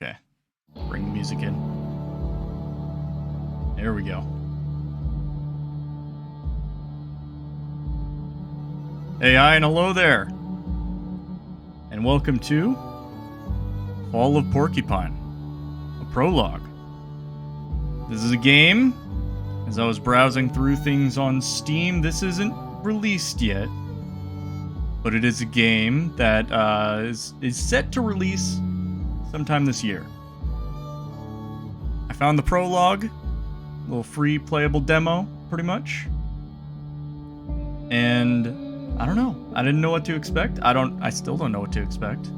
Okay. Bring the music in. There we go. Hey, hi, and hello there. And welcome to Fall of Porcupine, a prologue. This is a game. As I was browsing through things on Steam, this isn't released yet, but it is a game that is set to release sometime this year. I found the prologue, a little free playable demo, pretty much. And I don't know. I didn't know what to expect. I still don't know what to expect.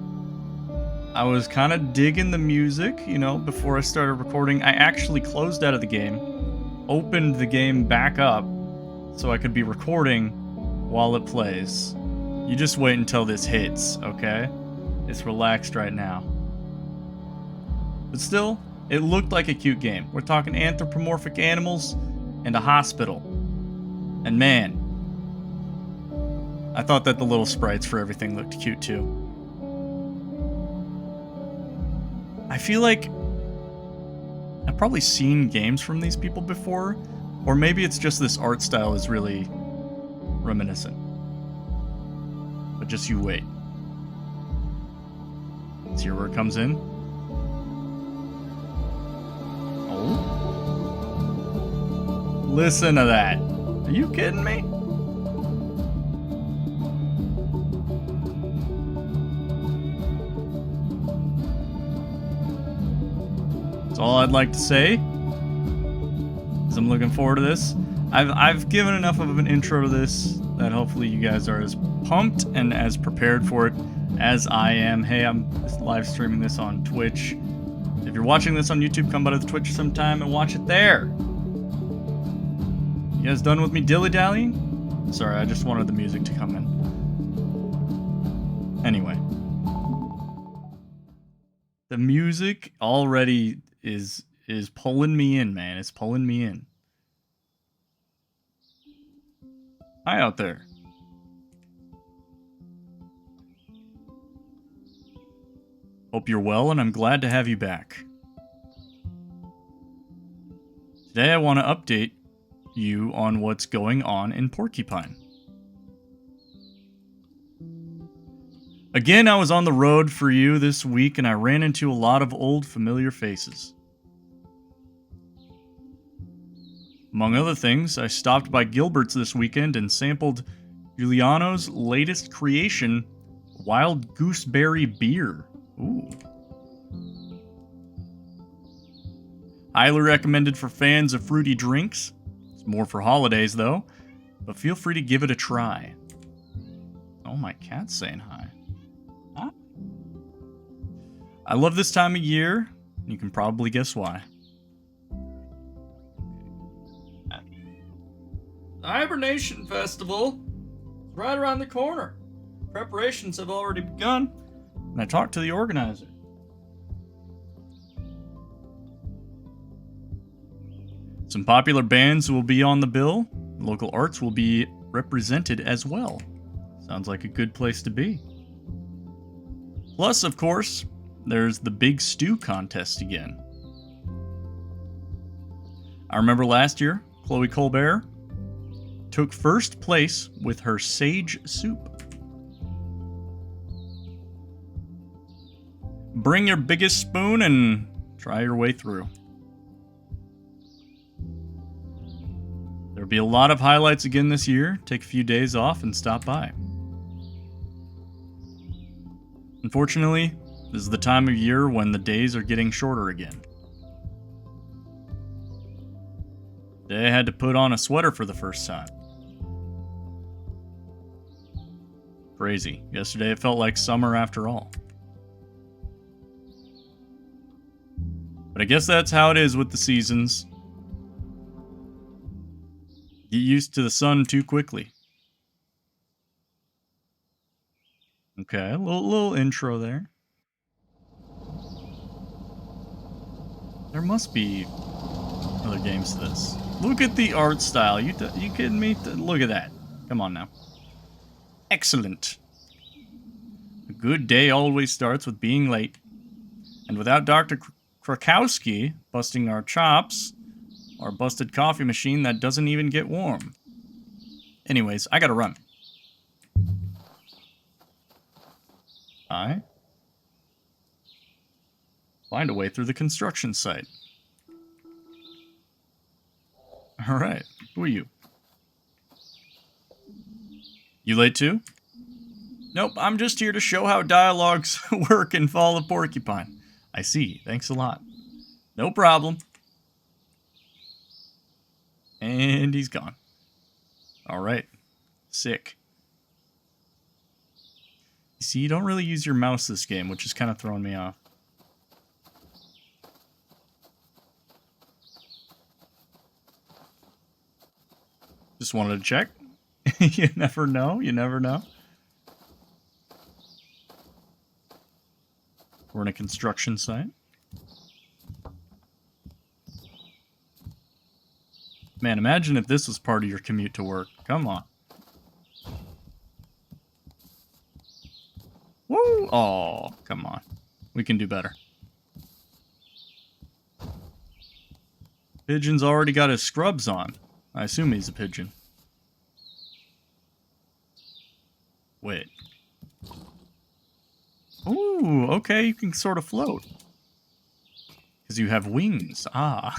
I was kind of digging the music, before I started recording. I actually closed out of the game, opened the game back up so I could be recording while it plays. You just wait until this hits, okay? It's relaxed right now. But still, it looked like a cute game. We're talking anthropomorphic animals and a hospital. And man, I thought that the little sprites for everything looked cute too. I feel like I've probably seen games from these people before, or maybe it's just this art style is really reminiscent. But just you wait. Let's hear where it comes in. Oh. Listen to that. Are you kidding me? That's all I'd like to say. Because I'm looking forward to this. I've given enough of an intro to this that hopefully you guys are as pumped and as prepared for it as I am. Hey, I'm live streaming this on Twitch. If you're watching this on YouTube, come by to the Twitch sometime and watch it there. You guys done with me dilly-dallying? Sorry, I just wanted the music to come in. Anyway. The music already is pulling me in, man. It's pulling me in. Hi out there. Hope you're well, and I'm glad to have you back. Today I want to update you on what's going on in Porcupine. Again, I was on the road for you this week, and I ran into a lot of old familiar faces. Among other things, I stopped by Gilbert's this weekend and sampled Giuliano's latest creation, Wild Gooseberry Beer. Ooh. Highly recommended for fans of fruity drinks. It's more for holidays, though, but feel free to give it a try. Oh, my cat's saying hi. Huh? I love this time of year. You can probably guess why. The Hibernation Festival is right around the corner. Preparations have already begun, and I talked to the organizer. Some popular bands will be on the bill. Local arts will be represented as well. Sounds like a good place to be. Plus, of course, there's the Big Stew contest again. I remember last year, Chloe Colbert took first place with her sage soup. Bring your biggest spoon and try your way through. There'll be a lot of highlights again this year. Take a few days off and stop by. Unfortunately, this is the time of year when the days are getting shorter again. Today I had to put on a sweater for the first time. Crazy. Yesterday it felt like summer after all. But I guess that's how it is with the seasons. Get used to the sun too quickly. Okay, a little intro there. There must be other games to this. Look at the art style. You kidding me? Look at that. Come on now. Excellent. A good day always starts with being late. And without Dr. Krakowski busting our chops, our busted coffee machine that doesn't even get warm. Anyways, I gotta run. Find a way through the construction site. Alright, who are you? You late too? Nope, I'm just here to show how dialogues work in Fall of Porcupine. I see, thanks a lot. No problem. And he's gone. Alright, sick. You see, you don't really use your mouse this game, which is kind of throwing me off. Just wanted to check. You never know. You never know. We're in a construction site. Man, imagine if this was part of your commute to work. Come on. Woo! Oh, come on. We can do better. Pigeon's already got his scrubs on. I assume he's a pigeon. Wait. Ooh, okay, you can sort of float. Because you have wings. Ah.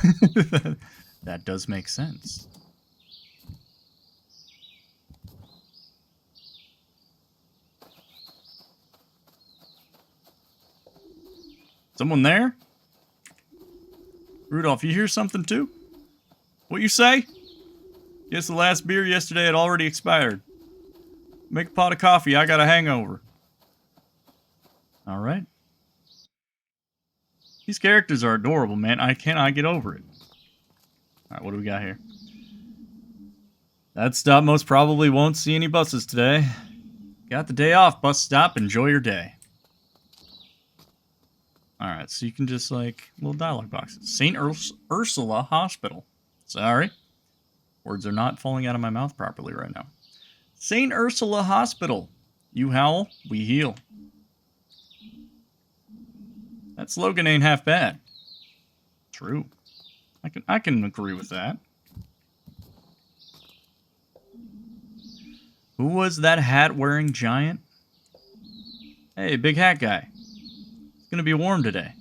That does make sense. Someone there? Rudolph, you hear something too? What you say? Guess the last beer yesterday had already expired. Make a pot of coffee, I got a hangover. Alright. These characters are adorable, man. I cannot get over it. Alright, what do we got here? That stop most probably won't see any buses today. Got the day off, bus stop. Enjoy your day. Alright, so you can just, like, little dialogue boxes. St. Ursula Hospital. Sorry. Words are not falling out of my mouth properly right now. St. Ursula Hospital. You howl, we heal. That slogan ain't half bad. True. I can agree with that. Who was that hat-wearing giant? Hey, big hat guy. It's gonna be warm today.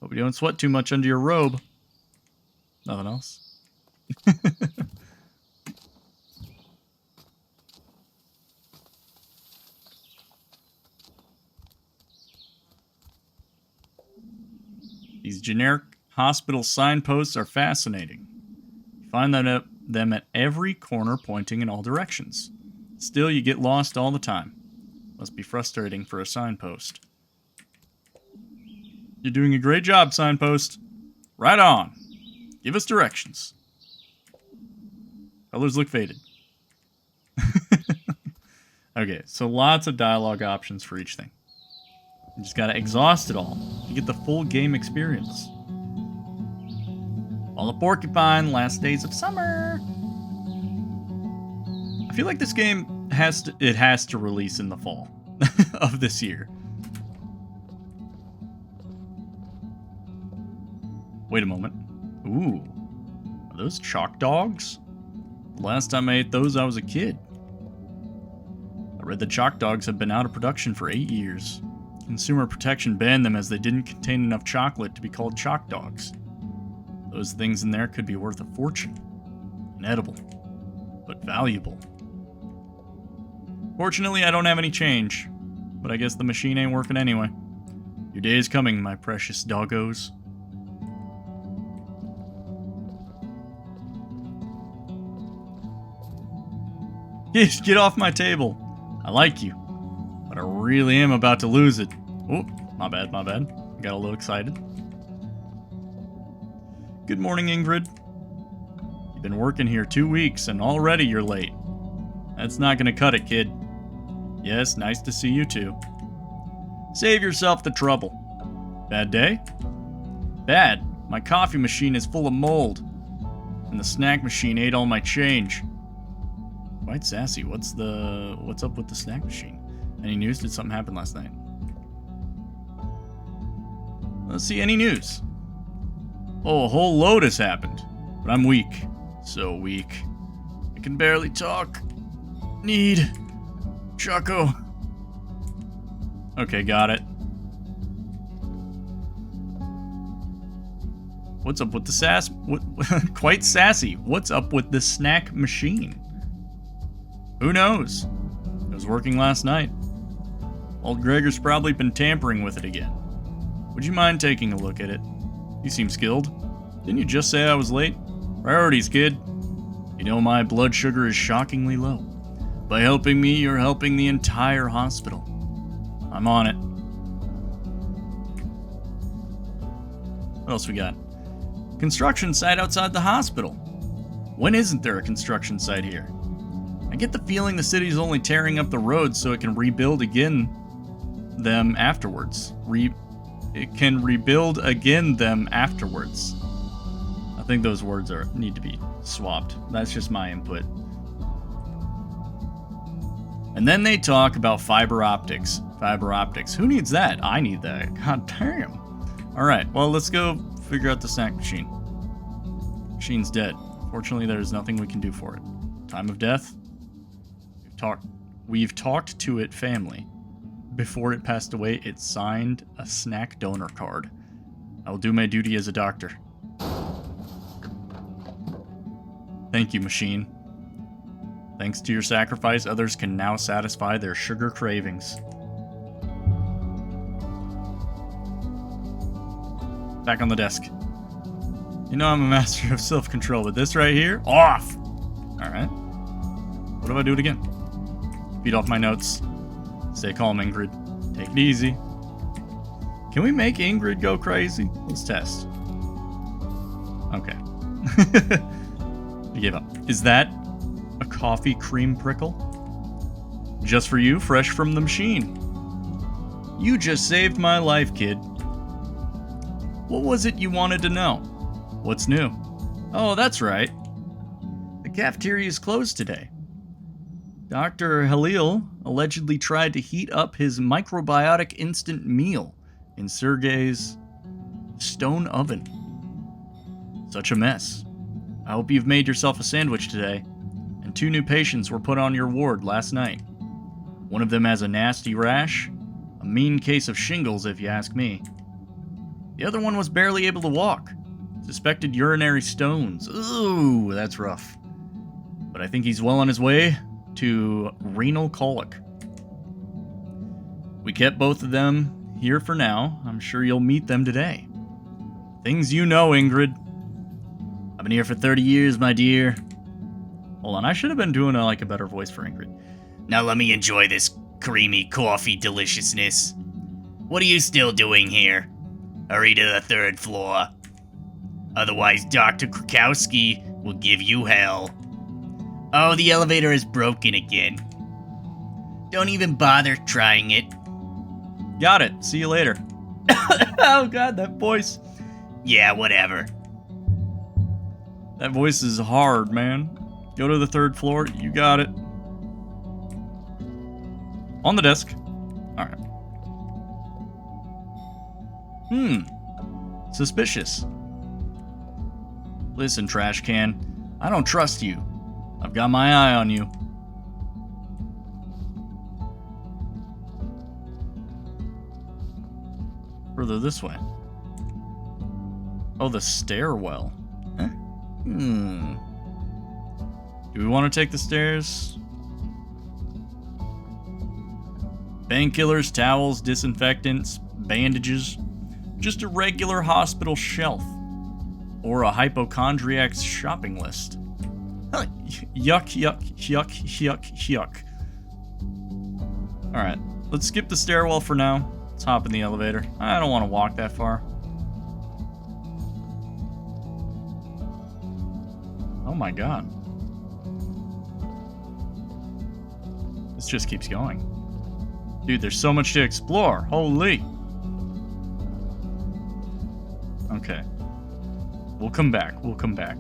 Hope you don't sweat too much under your robe. Nothing else. These generic hospital signposts are fascinating. You find them at every corner pointing in all directions. Still, you get lost all the time. Must be frustrating for a signpost. You're doing a great job, signpost. Right on. Give us directions. Colors look faded. Okay, so lots of dialogue options for each thing. You just gotta exhaust it all to get the full game experience. Fall of Porcupine, last days of summer. I feel like this game has to release in the fall of this year. Wait a moment. Ooh. Are those chalk dogs? The last time I ate those, I was a kid. I read that chalk dogs have been out of production for 8 years. Consumer Protection banned them as they didn't contain enough chocolate to be called chalk dogs. Those things in there could be worth a fortune. Inedible, but valuable. Fortunately, I don't have any change, but I guess the machine ain't working anyway. Your day is coming, my precious doggos. Get off my table. I like you, but I really am about to lose it. Oh, my bad. Got a little excited. Good morning, Ingrid. You've been working here 2 weeks and already you're late. That's not gonna cut it, kid. Yes, nice to see you too. Save yourself the trouble. Bad day? Bad. My coffee machine is full of mold. And the snack machine ate all my change. Quite sassy. What's up with the snack machine? Any news? Did something happen last night? Let's see any news. Oh, a whole load has happened. But I'm weak. So weak. I can barely talk. Need Choco. Okay, got it. What's up with the sass? Quite sassy. What's up with the snack machine? Who knows? It was working last night. Old Gregor's probably been tampering with it again. Would you mind taking a look at it? You seem skilled. Didn't you just say I was late? Priorities, kid. You know my blood sugar is shockingly low. By helping me, you're helping the entire hospital. I'm on it. What else we got? Construction site outside the hospital. When isn't there a construction site here? I get the feeling the city's only tearing up the roads so it can rebuild again them afterwards. It can rebuild again them afterwards. I think those words need to be swapped. That's just my input. And then they talk about fiber optics. Fiber optics. Who needs that? I need that. God damn. Alright, well, let's go figure out the snack machine. Machine's dead. Fortunately, there's nothing we can do for it. Time of death? We've talked to it family. Before it passed away, it signed a snack donor card. I will do my duty as a doctor. Thank you, machine. Thanks to your sacrifice, others can now satisfy their sugar cravings. Back on the desk. You know I'm a master of self-control, but this right here, off! Alright. What if I do it again? Feed off my notes. Stay calm, Ingrid. Take it easy. Can we make Ingrid go crazy? Let's test. Okay. I gave up. Is that a coffee cream prickle? Just for you, fresh from the machine. You just saved my life, kid. What was it you wanted to know? What's new? Oh, that's right. The cafeteria is closed today. Dr. Halil allegedly tried to heat up his microbiotic instant meal in Sergei's stone oven. Such a mess. I hope you've made yourself a sandwich today. And 2 new patients were put on your ward last night. One of them has a nasty rash, a mean case of shingles if you ask me. The other one was barely able to walk. Suspected urinary stones. Ooh, that's rough. But I think he's well on his way to renal colic. We kept both of them here for now. I'm sure you'll meet them today. Things you know, Ingrid. I've been here for 30 years, my dear. Hold on, I should have been doing a better voice for Ingrid. Now let me enjoy this creamy coffee deliciousness. What are you still doing here? Hurry to the 3rd floor. Otherwise, Dr. Krakowski will give you hell. Oh, the elevator is broken again. Don't even bother trying it. Got it. See you later. Oh god, that voice. Yeah, whatever. That voice is hard, man. Go to the 3rd floor. You got it. On the desk. Alright. Suspicious. Listen, trash can. I don't trust you. I've got my eye on you. Further this way. Oh, the stairwell. Huh? Do we want to take the stairs? Painkillers, towels, disinfectants, bandages. Just a regular hospital shelf. Or a hypochondriac's shopping list. Yuck, yuck, yuck, yuck, yuck. Alright, let's skip the stairwell for now. Let's hop in the elevator. I don't want to walk that far. Oh my god. This just keeps going. Dude, there's so much to explore. Holy. Okay. We'll come back. We'll come back.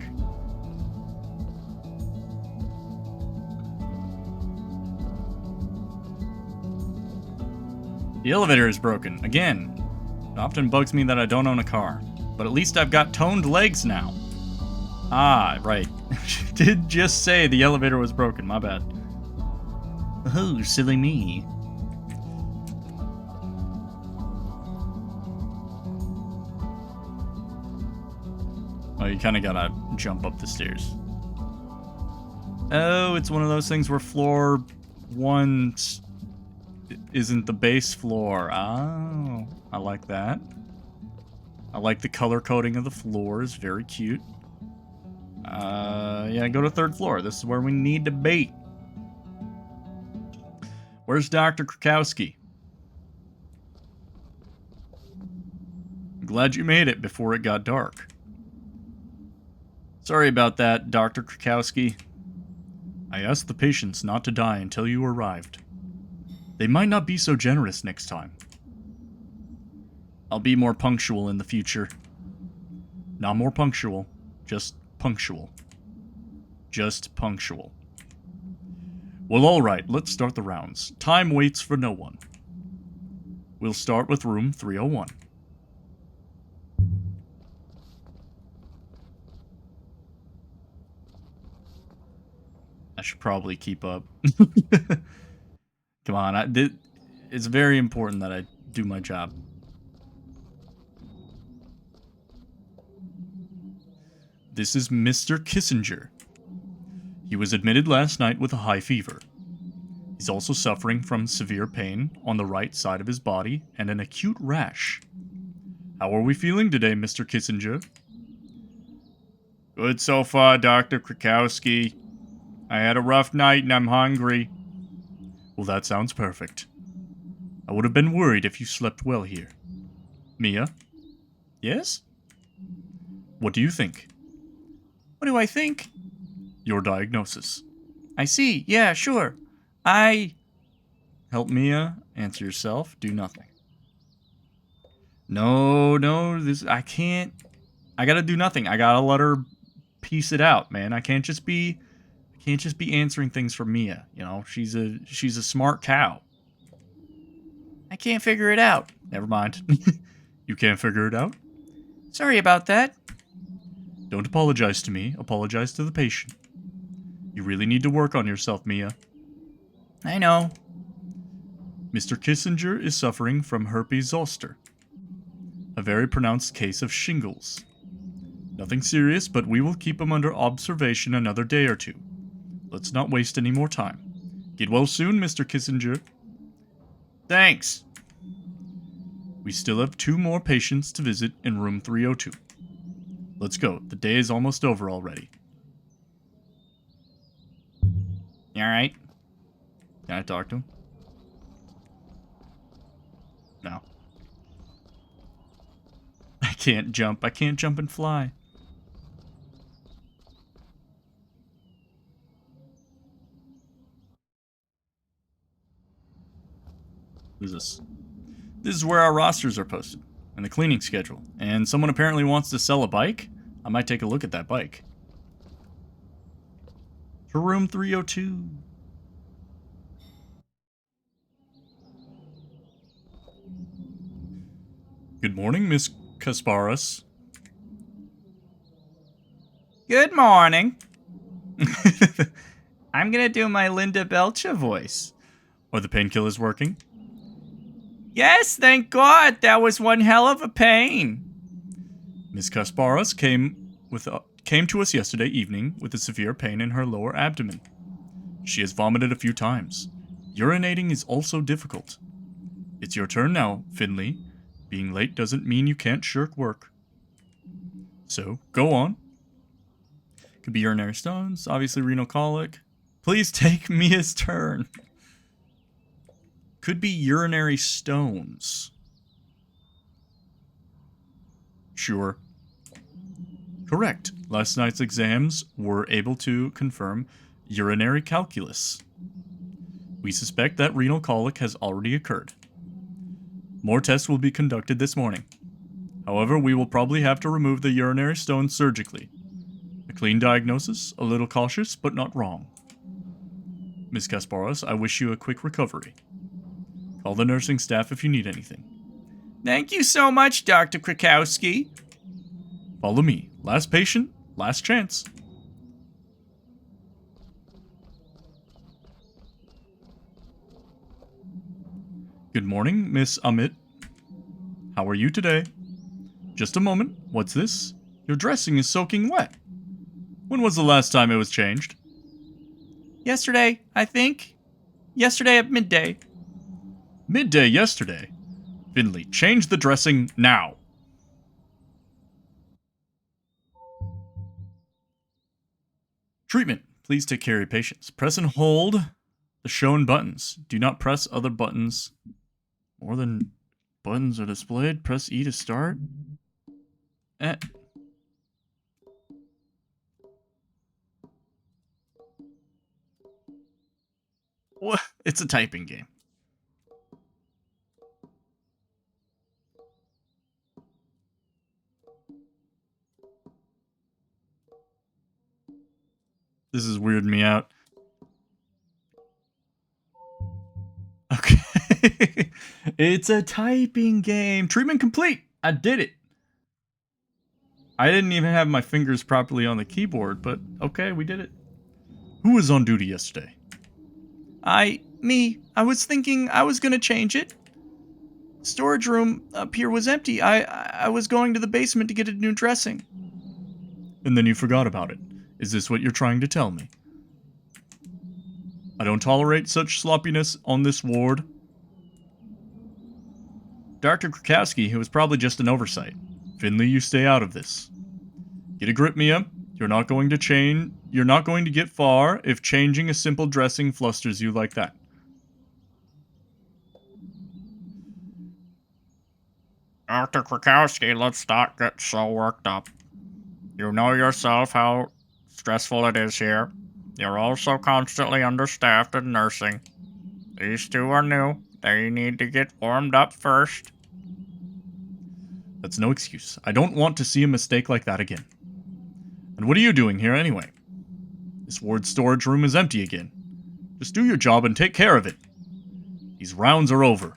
The elevator is broken. Again. Often bugs me that I don't own a car. But at least I've got toned legs now. Ah, right. Did just say the elevator was broken, my bad. Oh, silly me. Oh, you kind of gotta jump up the stairs. Oh, it's one of those things where floor 1 isn't the base floor. Oh, I like that. I like the color coding of the floors. Very cute. Yeah, go to 3rd floor. This is where we need to be. Where's Dr. Krakowski? I'm glad you made it before it got dark. Sorry about that, Dr. Krakowski. I asked the patients not to die until you arrived. They might not be so generous next time. I'll be more punctual in the future. Not more punctual, just punctual. Just punctual. Well, alright, let's start the rounds. Time waits for no one. We'll start with room 301. I should probably keep up. Come on, it's very important that I do my job. This is Mr. Kissinger. He was admitted last night with a high fever. He's also suffering from severe pain on the right side of his body and an acute rash. How are we feeling today, Mr. Kissinger? Good so far, Dr. Krakowski. I had a rough night and I'm hungry. Well, that sounds perfect. I would have been worried if you slept well here. Mia? Yes? What do you think? What do I think? Your diagnosis. I see. Yeah, sure. Help Mia. Answer yourself. Do nothing. No, I can't. I gotta do nothing. I gotta let her piece it out, man. I can't just be answering things for Mia. You know, she's a smart cow. I can't figure it out. Never mind. You can't figure it out? Sorry about that. Don't apologize to me. Apologize to the patient. You really need to work on yourself, Mia. I know. Mr. Kissinger is suffering from herpes zoster, a very pronounced case of shingles. Nothing serious, but we will keep him under observation another day or two. Let's not waste any more time. Get well soon, Mr. Kissinger. Thanks. We still have 2 more patients to visit in room 302. Let's go. The day is almost over already. You alright? Can I talk to him? No. I can't jump. I can't jump and fly. What is this? This is where our rosters are posted, and the cleaning schedule. And someone apparently wants to sell a bike? I might take a look at that bike. To room 302. Good morning, Miss Kasparas. Good morning. I'm gonna do my Linda Belcha voice. Are the painkillers working? Yes, thank God. That was one hell of a pain. Miss Kasparas came to us yesterday evening with a severe pain in her lower abdomen. She has vomited a few times. Urinating is also difficult. It's your turn now, Finley. Being late doesn't mean you can't shirk work. So, go on. Could be urinary stones, obviously renal colic. Please take Mia's turn. Could be urinary stones. Sure. Correct. Last night's exams were able to confirm urinary calculus. We suspect that renal colic has already occurred. More tests will be conducted this morning. However, we will probably have to remove the urinary stone surgically. A clean diagnosis, a little cautious, but not wrong. Ms. Kasparas, I wish you a quick recovery. Call the nursing staff if you need anything. Thank you so much, Dr. Krakowski. Follow me. Last patient, last chance. Good morning, Miss Amit. How are you today? Just a moment. What's this? Your dressing is soaking wet. When was the last time it was changed? Yesterday, I think. Yesterday at midday. Midday yesterday? Finley, change the dressing now. Treatment. Please take care of your patients. Press and hold the shown buttons. Do not press other buttons. More than buttons are displayed. Press E to start. What? It's a typing game. This is weirding me out. Okay. It's a typing game. Treatment complete. I did it. I didn't even have my fingers properly on the keyboard, but okay, we did it. Who was on duty yesterday? Me. I was thinking I was gonna change it. Storage room up here was empty. I was going to the basement to get a new dressing. And then you forgot about it. Is this what you're trying to tell me? I don't tolerate such sloppiness on this ward. Dr. Krakowski, it was probably just an oversight. Finley, you stay out of this. Get a grip, Mia. You're not going to get far if changing a simple dressing flusters you like that. Dr. Krakowski, let's not get so worked up. You know yourself how stressful it is here. You're also constantly understaffed in nursing. These two are new. They need to get warmed up first. That's no excuse. I don't want to see a mistake like that again. And what are you doing here anyway? This ward storage room is empty again. Just do your job and take care of it. These rounds are over.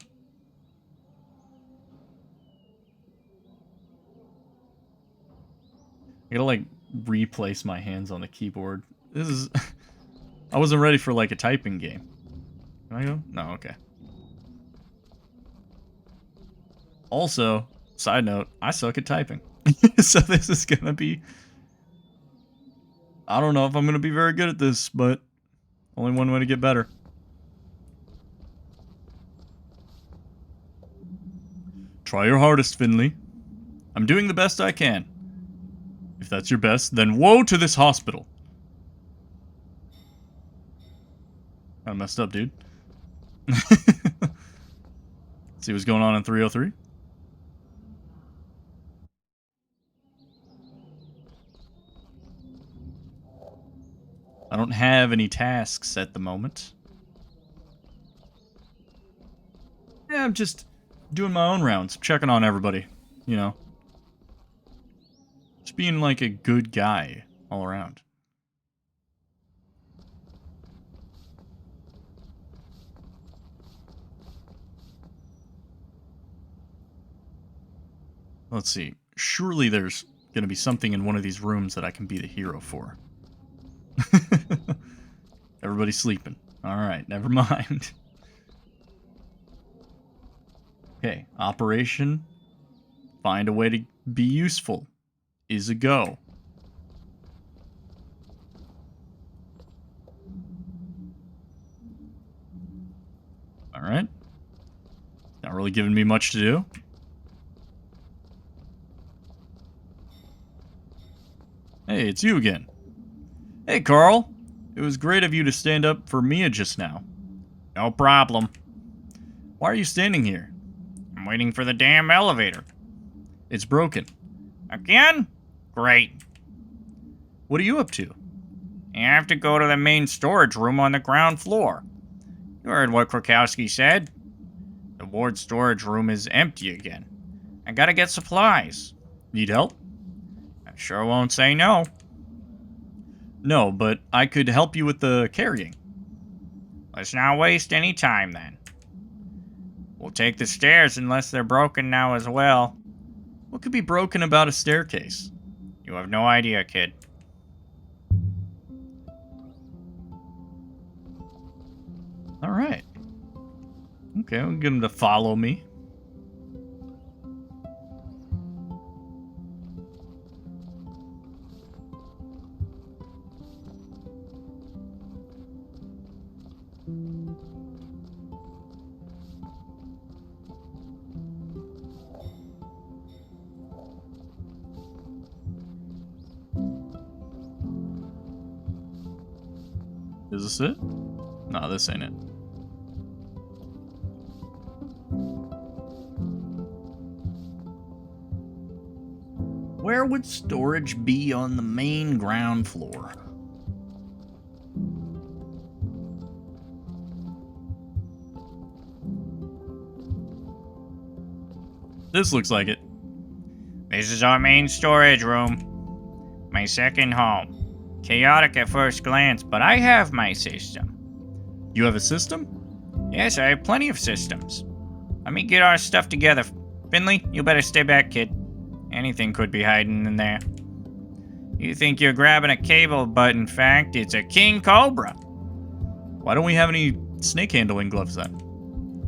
I gotta, like, replace my hands on the keyboard. This is... I wasn't ready for, like, a typing game. Can I go? No, okay. Also, side note, I suck at typing. So this is gonna be... I don't know if I'm gonna be very good at this, but only one way to get better. Try your hardest, Finley. I'm doing the best I can. If that's your best, then woe to this hospital. I messed up, dude. See what's going on in 303? I don't have any tasks at the moment. Yeah, I'm just doing my own rounds, checking on everybody, you know. Just being like a good guy all around. Let's see. Surely there's gonna be something in one of these rooms that I can be the hero for. Everybody's sleeping. Alright, never mind. Okay, operation. Find a way to be useful. Is a go. Alright. Not really giving me much to do. Hey, it's you again. Hey, Carl. It was great of you to stand up for Mia just now. No problem. Why are you standing here? I'm waiting for the damn elevator. It's broken. Again? Great. What are you up to? I have to go to the main storage room on the ground floor. You heard what Krakowski said. The ward storage room is empty again. I gotta get supplies. Need help? I sure won't say no. No, but I could help you with the carrying. Let's not waste any time then. We'll take the stairs unless they're broken now as well. What could be broken about a staircase? You have no idea, kid. Alright. Okay, I'll get him to follow me. Is this it? No, this ain't it. Where would storage be on the main ground floor? This looks like it. This is our main storage room. My second home. Chaotic at first glance, but I have my system. You have a system? Yes, I have plenty of systems. Let me get our stuff together. Finley, you better stay back, kid. Anything could be hiding in there. You think you're grabbing a cable, but in fact, it's a king cobra. Why don't we have any snake handling gloves then?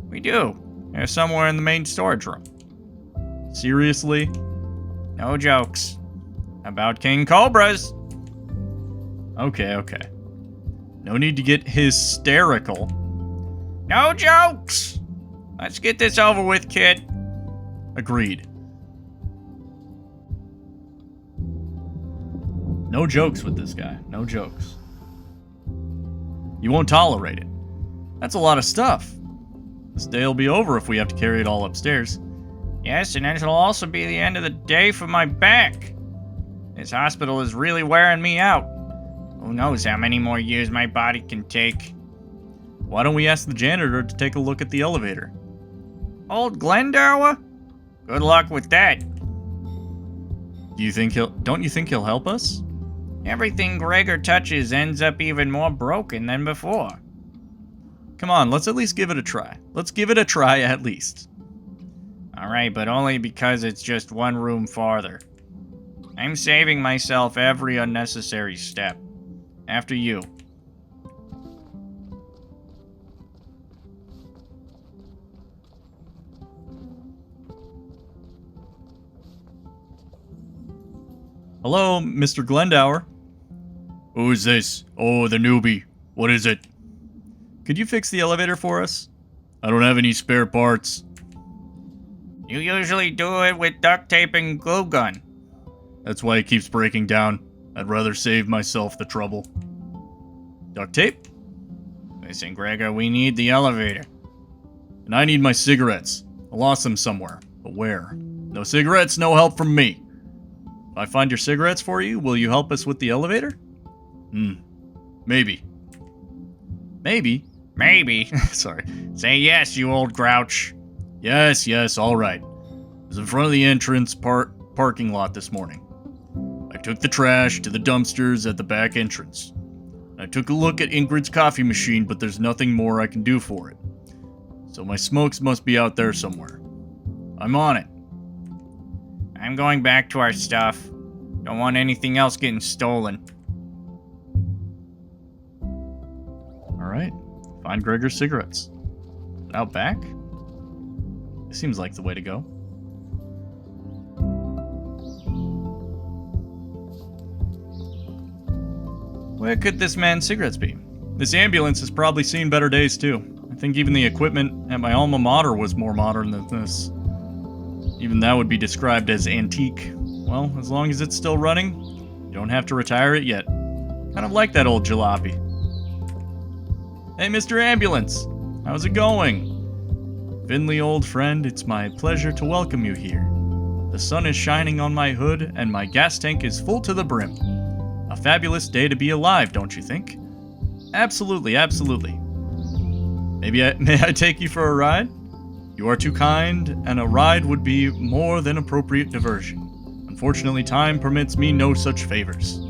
We do. They're somewhere in the main storage room. Seriously? No jokes. About king cobras. Okay. No need to get hysterical. No jokes! Let's get this over with, kid. Agreed. No jokes with this guy. No jokes. You won't tolerate it. That's a lot of stuff. This day will be over if we have to carry it all upstairs. Yes, and it'll also be the end of the day for my back. This hospital is really wearing me out. Who knows how many more years my body can take. Why don't we ask the janitor to take a look at the elevator? Old Glendower? Good luck with that. Don't you think he'll help us? Everything Gregor touches ends up even more broken than before. Come on, let's at least give it a try. Let's give it a try at least. Alright, but only because it's just one room farther. I'm saving myself every unnecessary step. After you. Hello, Mr. Glendower. Who's this? Oh, the newbie. What is it? Could you fix the elevator for us? I don't have any spare parts. You usually do it with duct tape and glue gun. That's why it keeps breaking down. I'd rather save myself the trouble. Duct tape? Listen, Gregor, we need the elevator. And I need my cigarettes. I lost them somewhere. But where? No cigarettes, no help from me. If I find your cigarettes for you, will you help us with the elevator? Maybe. Maybe? Maybe. Sorry. Say yes, you old grouch. Yes, all right. I was in front of the entrance parking lot this morning. I took the trash to the dumpsters at the back entrance. I took a look at Ingrid's coffee machine, but there's nothing more I can do for it. So my smokes must be out there somewhere. I'm on it. I'm going back to our stuff. Don't want anything else getting stolen. Alright. Find Gregor's cigarettes. Out back? Seems like the way to go. Where could this man's cigarettes be? This ambulance has probably seen better days too. I think even the equipment at my alma mater was more modern than this. Even that would be described as antique. Well, as long as it's still running, you don't have to retire it yet. Kind of like that old jalopy. Hey, Mr. Ambulance! How's it going? Finley, old friend, it's my pleasure to welcome you here. The sun is shining on my hood, and my gas tank is full to the brim. A fabulous day to be alive, don't you think? Absolutely. May I take you for a ride? You are too kind, and a ride would be more than appropriate diversion. Unfortunately, time permits me no such favors.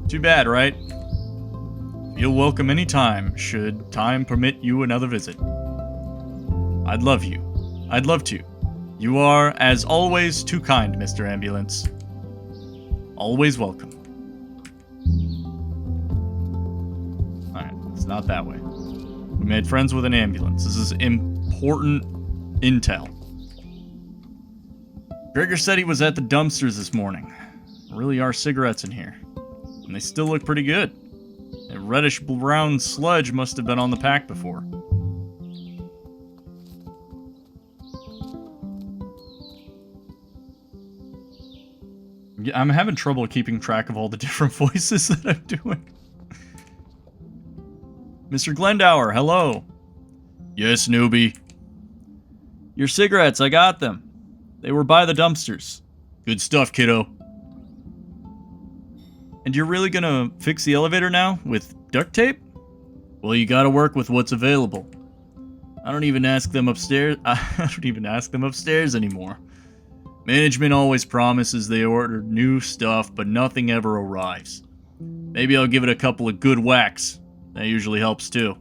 Too bad, right? Feel welcome any time, should time permit you another visit. I'd love you. I'd love to. You are, as always, too kind, Mr. Ambulance. Always welcome. Alright, it's not that way. We made friends with an ambulance. This is important intel. Gregor said he was at the dumpsters this morning. There really are cigarettes in here. And they still look pretty good. A reddish-brown sludge must have been on the pack before. I'm having trouble keeping track of all the different voices that I'm doing. Mr. Glendower, hello. Yes, newbie. Your cigarettes, I got them. They were by the dumpsters. Good stuff, kiddo. And you're really gonna fix the elevator now with duct tape? Well, you gotta work with what's available. I don't even ask them upstairs. Anymore. Management always promises they order new stuff, but nothing ever arrives. Maybe I'll give it a couple of good whacks. That usually helps too.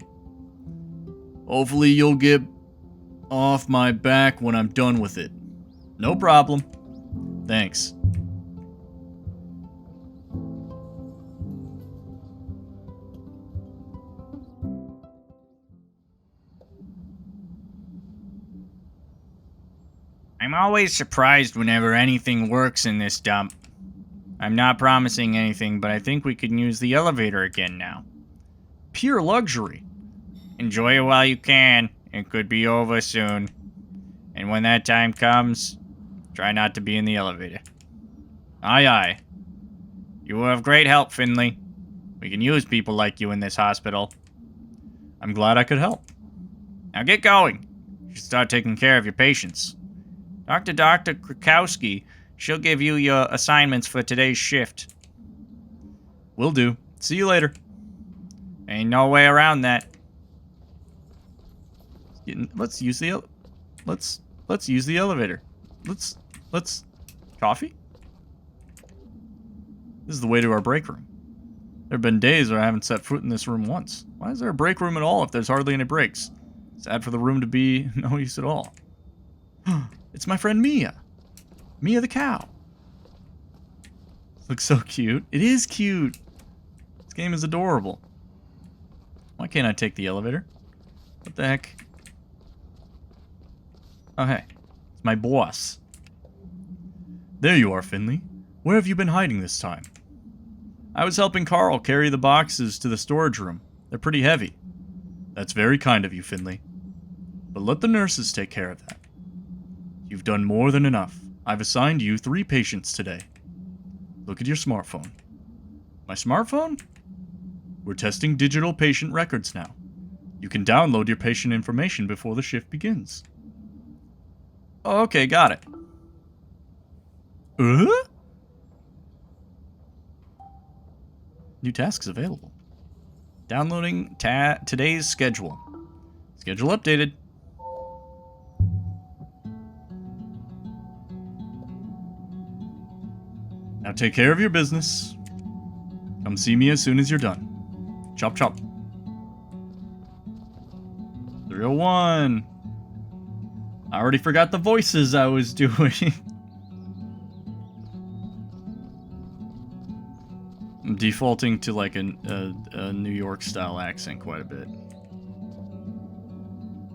Hopefully you'll get off my back when I'm done with it. No problem. Thanks. I'm always surprised whenever anything works in this dump. I'm not promising anything, but I think we can use the elevator again now. Pure luxury. Enjoy it while you can. It could be over soon. And when that time comes, try not to be in the elevator. Aye, aye. You were of great help, Finley. We can use people like you in this hospital. I'm glad I could help. Now get going. You should start taking care of your patients. Dr. Krakowski, she'll give you your assignments for today's shift. Will do. See you later. Ain't no way around that. Let's use the elevator. Let's coffee? This is the way to our break room. There have been days where I haven't set foot in this room once. Why is there a break room at all if there's hardly any breaks? Sad for the room to be no use at all. It's my friend Mia. Mia the cow. Looks so cute. It is cute. This game is adorable. Why can't I take the elevator? What the heck? Oh, hey. It's my boss. There you are, Finley. Where have you been hiding this time? I was helping Carl carry the boxes to the storage room. They're pretty heavy. That's very kind of you, Finley. But let the nurses take care of that. You've done more than enough. I've assigned you 3 patients today. Look at your smartphone. My smartphone? We're testing digital patient records now. You can download your patient information before the shift begins. Oh, okay, got it. New tasks available. Downloading today's schedule. Schedule updated. Now take care of your business. Come see me as soon as you're done. Chop chop. 301. I already forgot the voices I was doing. I'm defaulting to like a New York style accent quite a bit.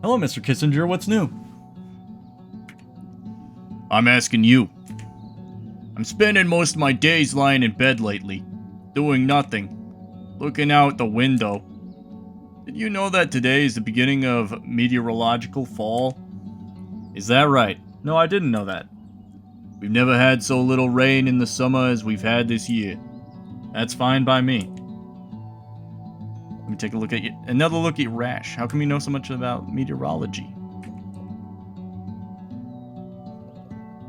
Hello, Mr. Kissinger. What's new? I'm asking you. I'm spending most of my days lying in bed lately, doing nothing, looking out the window. Did you know that today is the beginning of meteorological fall? Is that right? No, I didn't know that. We've never had so little rain in the summer as we've had this year. That's fine by me. Let me take a look at you. Another look at Rash. How come you know so much about meteorology?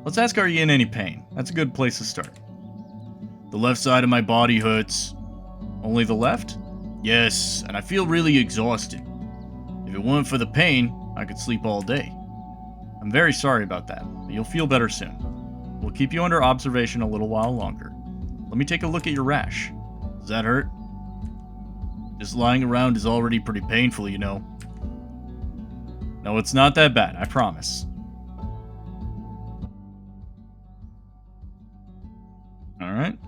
Let's ask, are you in any pain? That's a good place to start. The left side of my body hurts. Only the left? Yes, and I feel really exhausted. If it weren't for the pain, I could sleep all day. I'm very sorry about that, but you'll feel better soon. We'll keep you under observation a little while longer. Let me take a look at your rash. Does that hurt? Just lying around is already pretty painful, you know. No, it's not that bad, I promise. Alright.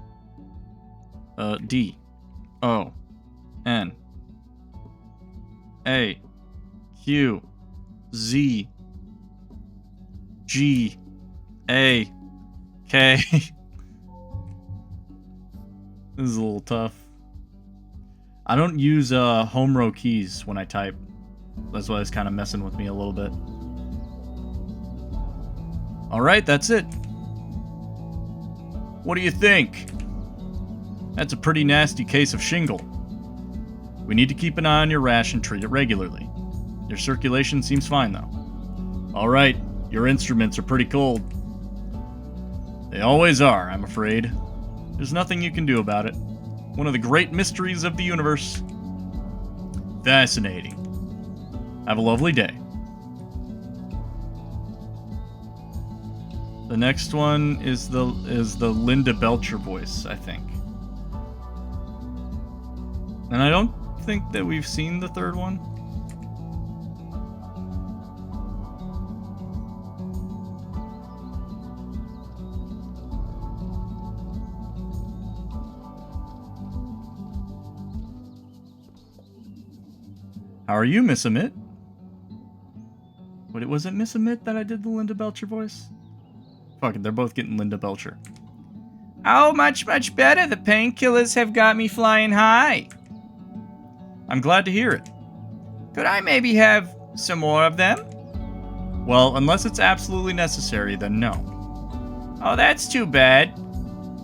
D. O. N. A. Q. Z. G. A. K. This is a little tough. I don't use home row keys when I type. That's why it's kind of messing with me a little bit. Alright, that's it. What do you think? That's a pretty nasty case of shingle. We need to keep an eye on your rash and treat it regularly. Your circulation seems fine though. Alright, your instruments are pretty cold. They always are, I'm afraid. There's nothing you can do about it. One of the great mysteries of the universe. Fascinating. Have a lovely day. The next one is the Linda Belcher voice, I think. And I don't think that we've seen the third one. How are you, Miss Amit? But it wasn't Miss Amit that I did the Linda Belcher voice? Fuck it, they're both getting Linda Belcher. Oh, much, much better. The painkillers have got me flying high. I'm glad to hear it. Could I maybe have some more of them? Well, unless it's absolutely necessary, then no. Oh, that's too bad.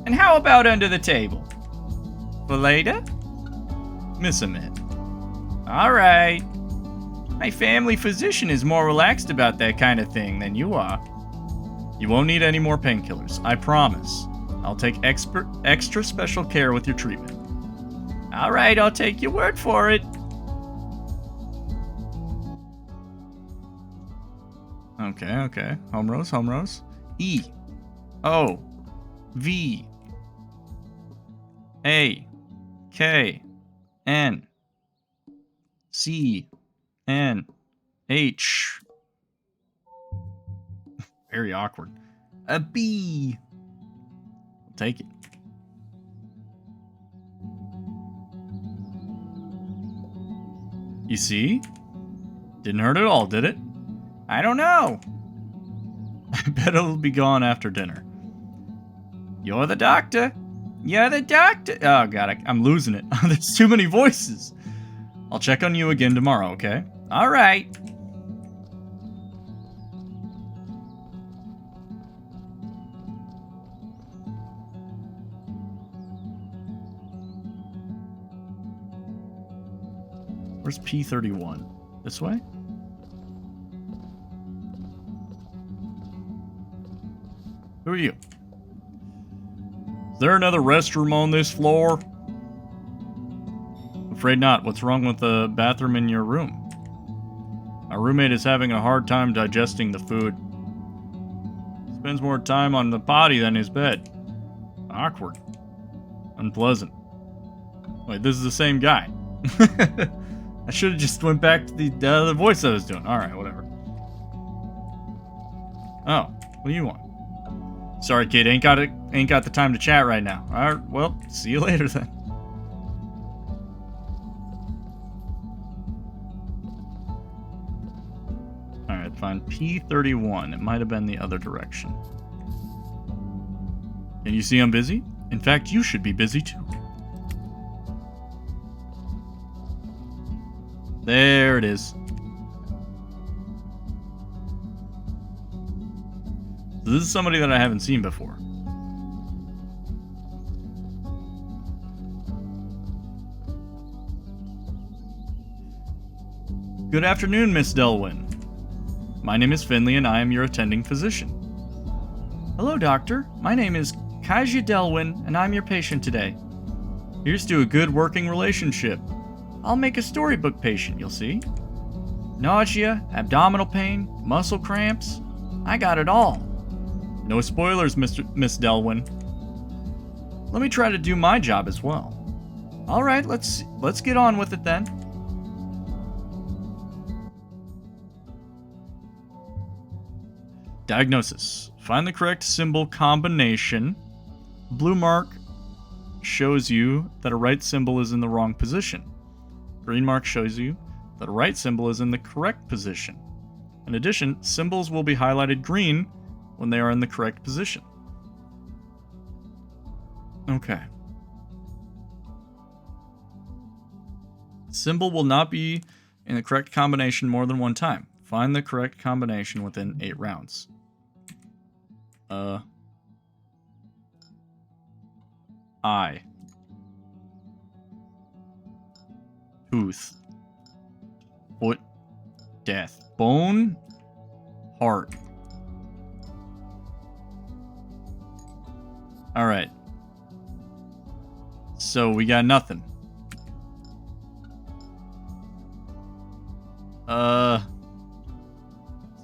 And how about under the table? For later? Miss Amit. All right. My family physician is more relaxed about that kind of thing than you are. You won't need any more painkillers, I promise. I'll take extra special care with your treatment. All right, I'll take your word for it. Okay. Home rows. E. O. V. A. K. N. C. N. H. Very awkward. A B. I'll take it. You see? Didn't hurt at all, did it? I don't know. I bet it'll be gone after dinner. You're the doctor. You're the doctor. Oh, God, I'm losing it. There's too many voices. I'll check on you again tomorrow, okay? All right. Where's P31? This way? Who are you? Is there another restroom on this floor? Afraid not. What's wrong with the bathroom in your room? Our roommate is having a hard time digesting the food. Spends more time on the potty than his bed. Awkward. Unpleasant. Wait, this is the same guy. I should have just went back to the other voice I was doing. Alright, whatever. Oh, what do you want? Sorry, kid, ain't got the time to chat right now. Alright, well, see you later then. Alright, fine. P31. It might have been the other direction. Can you see I'm busy? In fact, you should be busy too. There it is. So this is somebody that I haven't seen before. Good afternoon, Miss Delwyn. My name is Finley and I am your attending physician. Hello, doctor. My name is Kaja Delwyn and I'm your patient today. Here's to a good working relationship. I'll make a storybook patient, you'll see. Nausea, abdominal pain, muscle cramps. I got it all. No spoilers, Miss Delwyn. Let me try to do my job as well. All right, let's get on with it then. Diagnosis. Find the correct symbol combination. Blue mark shows you that a right symbol is in the wrong position. Green mark shows you that a right symbol is in the correct position. In addition, symbols will be highlighted green when they are in the correct position. Okay. Symbol will not be in the correct combination more than one time. Find the correct combination within 8 rounds. Eye. Tooth. Foot. Death. Bone. Heart. Alright. So we got nothing.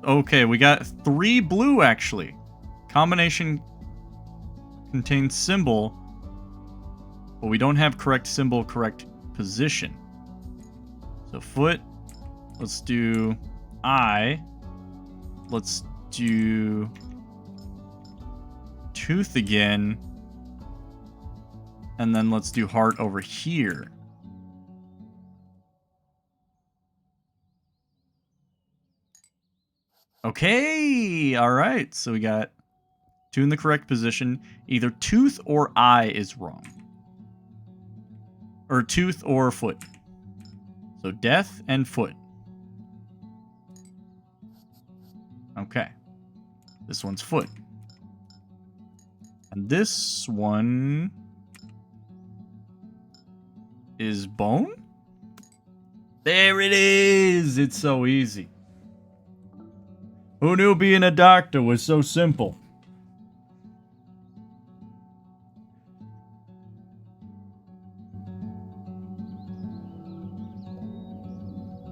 Okay, we got 3 blue actually. Combination contains symbol, but we don't have correct symbol, correct position. So foot, let's do eye. Let's do tooth again. And then let's do heart over here. Okay, alright. So we got 2 in the correct position. Either tooth or eye is wrong. Or tooth or foot. So death and foot. Okay. This one's foot. And this one is bone? There it is! It's so easy. Who knew being a doctor was so simple?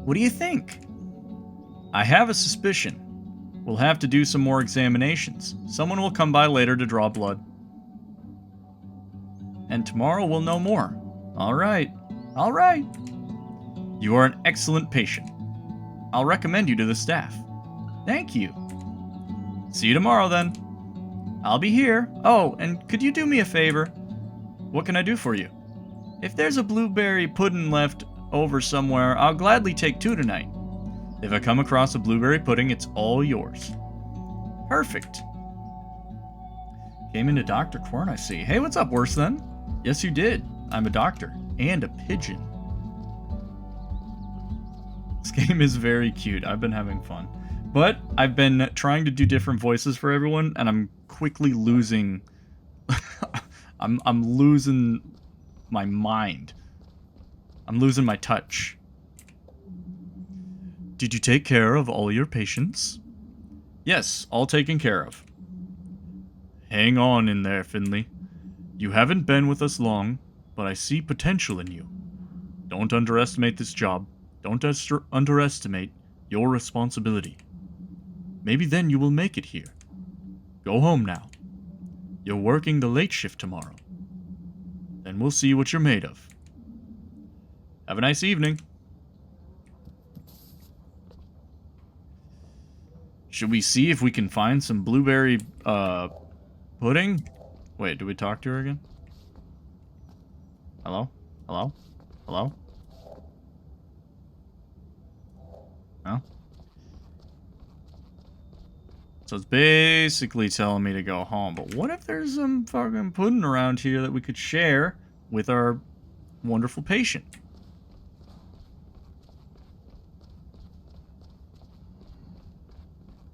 What do you think? I have a suspicion. We'll have to do some more examinations. Someone will come by later to draw blood. And tomorrow we'll know more. Alright. Alright. You are an excellent patient. I'll recommend you to the staff. Thank you. See you tomorrow then. I'll be here. Oh, and could you do me a favor? What can I do for you? If there's a blueberry pudding left over somewhere, I'll gladly take 2 tonight. If I come across a blueberry pudding, it's all yours. Perfect. Came into Dr. Kwern, I see. Hey, what's up, worse then? Yes, you did. I'm a doctor. And a pigeon. This game is very cute. I've been having fun. But I've been trying to do different voices for everyone, and I'm quickly losing... I'm losing my mind. I'm losing my touch. Did you take care of all your patients? Yes, all taken care of. Hang on in there, Finley. You haven't been with us long, but I see potential in you. Don't underestimate this job. Don't underestimate your responsibility. Maybe then you will make it here. Go home now. You're working the late shift tomorrow. Then we'll see what you're made of. Have a nice evening. Should we see if we can find some blueberry, pudding? Wait, do we talk to her again? Hello? Hello? Hello? No? So it's basically telling me to go home. But what if there's some fucking pudding around here that we could share with our wonderful patient?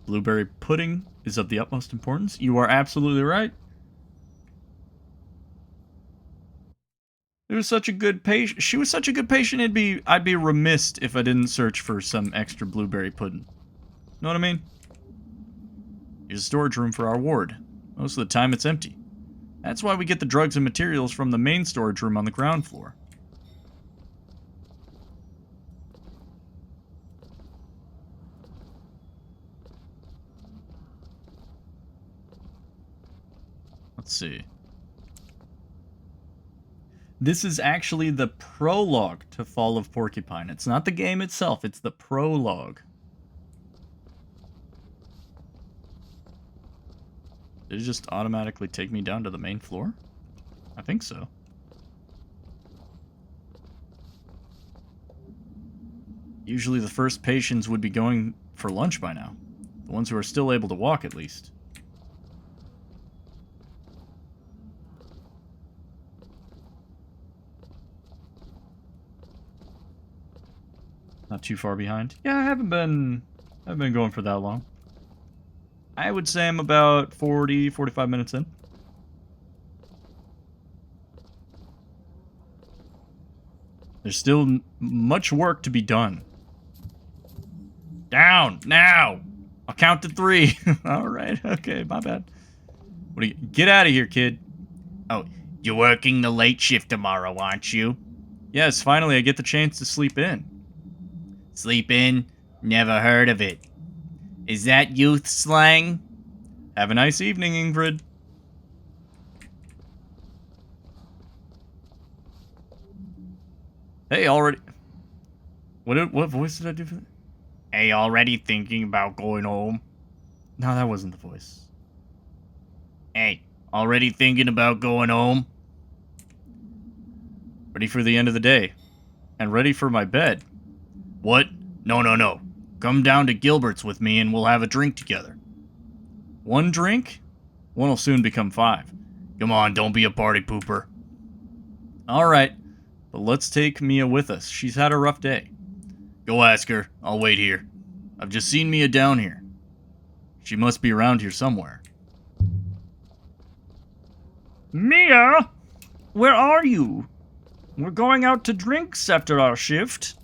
Blueberry pudding is of the utmost importance. You are absolutely right. It was such a good patient. She was such a good patient. I'd be remiss if I didn't search for some extra blueberry pudding. Know what I mean? Here's a storage room for our ward. Most of the time it's empty. That's why we get the drugs and materials from the main storage room on the ground floor. Let's see. This is actually the prologue to Fall of Porcupine. It's not the game itself, it's the prologue. Did it just automatically take me down to the main floor? I think so. Usually the first patients would be going for lunch by now. The ones who are still able to walk, at least. Not too far behind. Yeah, I haven't been going for that long. I would say I'm about 40, 45 minutes in. There's still much work to be done. Down, now! I'll count to 3. Alright, okay, my bad. What do you... Get out of here, kid. Oh, you're working the late shift tomorrow, aren't you? Yes, finally I get the chance to sleep in. Sleep in? Never heard of it. Is that youth slang? Have a nice evening, Ingrid. Hey, already... What voice did I do for that? Hey, already thinking about going home? No, that wasn't the voice. Hey, already thinking about going home? Ready for the end of the day. And ready for my bed. What? No. Come down to Gilbert's with me and we'll have a drink together. 1 drink? 1 will soon become 5. Come on, don't be a party pooper. Alright, but let's take Mia with us. She's had a rough day. Go ask her. I'll wait here. I've just seen Mia down here. She must be around here somewhere. Mia? Where are you? We're going out to drinks after our shift.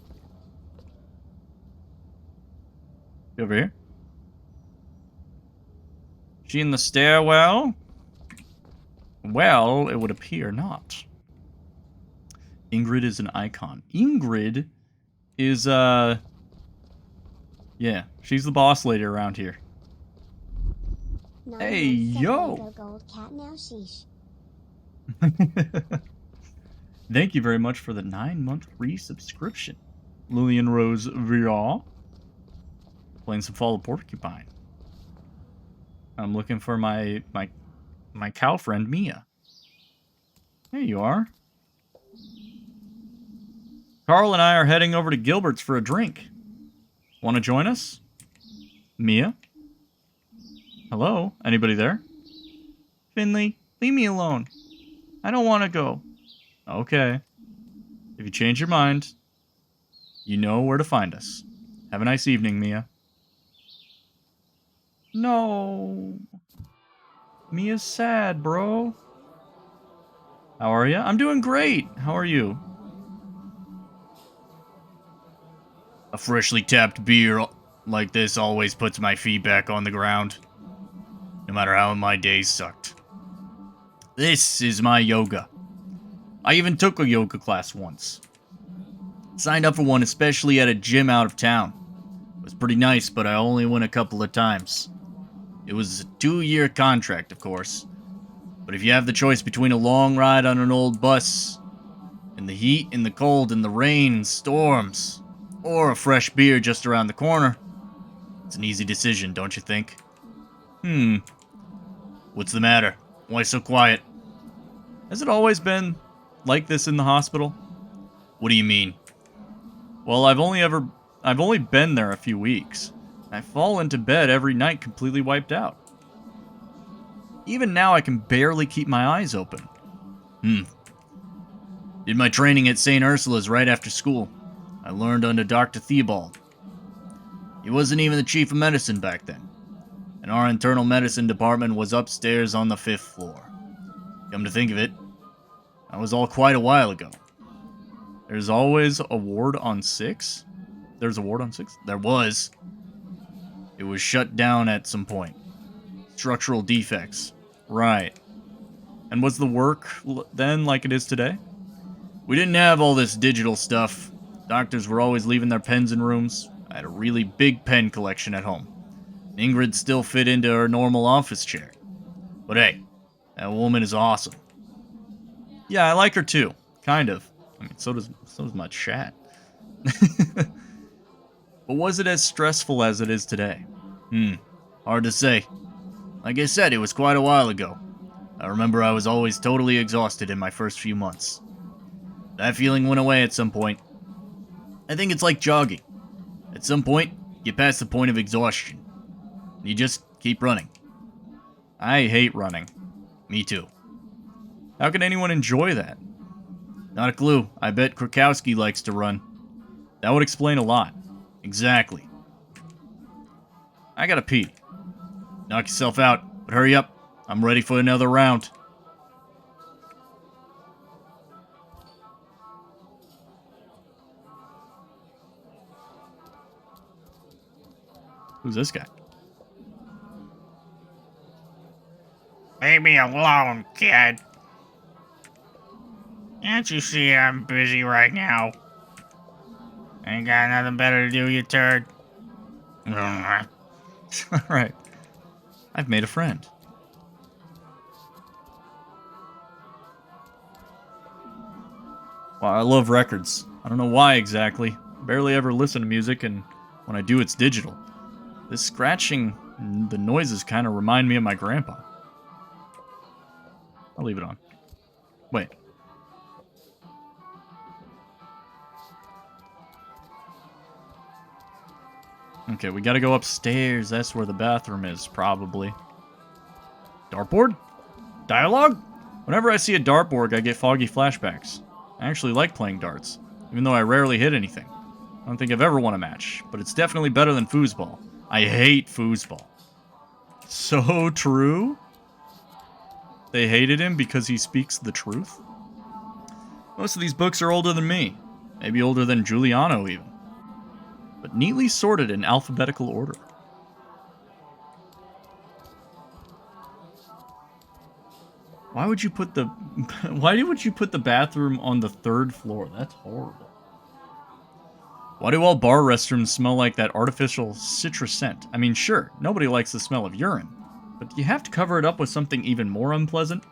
Over here? She in the stairwell? Well, it would appear not. Ingrid is an icon. Ingrid is, yeah, she's the boss lady around here. Hey, yo! Thank you very much for the 9-month free subscription. Lillian Rose VR. Playing some Fall of Porcupine. I'm looking for my cow friend, Mia. There you are. Carl and I are heading over to Gilbert's for a drink. Want to join us? Mia? Hello? Anybody there? Finley, leave me alone. I don't want to go. Okay. If you change your mind, you know where to find us. Have a nice evening, Mia. No. Mia's sad, bro. How are you? I'm doing great. How are you? A freshly tapped beer like this always puts my feet back on the ground. No matter how my days sucked. This is my yoga. I even took a yoga class once. Signed up for one especially at a gym out of town. It was pretty nice, but I only went a couple of times. It was a 2-year contract, of course. But if you have the choice between a long ride on an old bus, in the heat, in the cold, in the rain, storms, or a fresh beer just around the corner, it's an easy decision, don't you think? What's the matter? Why so quiet? Has it always been like this in the hospital? What do you mean? Well, I've only been there a few weeks. I fall into bed every night completely wiped out. Even now I can barely keep my eyes open. Did my training at St. Ursula's right after school. I learned under Dr. Theobald. He wasn't even the chief of medicine back then. And our internal medicine department was upstairs on the 5th floor. Come to think of it, that was all quite a while ago. There's always a ward on 6? There's a ward on 6? There was. It was shut down at some point. Structural defects. Right. And was the work then like it is today? We didn't have all this digital stuff. Doctors were always leaving their pens in rooms. I had a really big pen collection at home. Ingrid still fit into her normal office chair. But hey, that woman is awesome. Yeah, I like her too. Kind of. I mean, so does my chat. But was it as stressful as it is today? Hard to say. Like I said, it was quite a while ago. I remember I was always totally exhausted in my first few months. That feeling went away at some point. I think it's like jogging. At some point, you pass the point of exhaustion. You just keep running. I hate running. Me too. How can anyone enjoy that? Not a clue. I bet Krakowski likes to run. That would explain a lot. Exactly. I gotta pee. Knock yourself out, but hurry up. I'm ready for another round. Who's this guy? Leave me alone, kid. Can't you see I'm busy right now? Ain't got nothing better to do, you turd. Alright. I've made a friend. Wow, I love records. I don't know why exactly. Barely ever listen to music, and when I do, it's digital. This scratching, the noises kind of remind me of my grandpa. I'll leave it on. Wait. Okay, we gotta go upstairs. That's where the bathroom is, probably. Dartboard? Dialogue? Whenever I see a dartboard, I get foggy flashbacks. I actually like playing darts, even though I rarely hit anything. I don't think I've ever won a match, but it's definitely better than foosball. I hate foosball. So true? They hated him because he speaks the truth? Most of these books are older than me. Maybe older than Giuliano, even. But neatly sorted in alphabetical order. Why would you put the bathroom on the 3rd floor? That's horrible. Why do all bar restrooms smell like that artificial citrus scent? I mean, sure, nobody likes the smell of urine, but you have to cover it up with something even more unpleasant.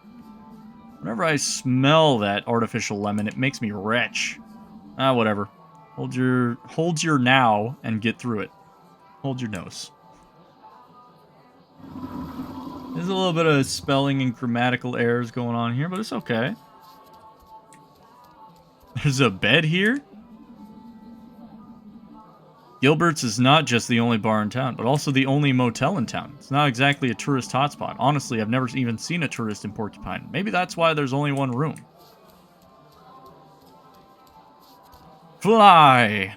Whenever I smell that artificial lemon, it makes me retch. Ah, whatever. Hold your now and get through it. Hold your nose. There's a little bit of spelling and grammatical errors going on here, but it's okay. There's a bed here? Gilbert's is not just the only bar in town, but also the only motel in town. It's not exactly a tourist hotspot. Honestly, I've never even seen a tourist in Porcupine. Maybe that's why there's only one room. Fly!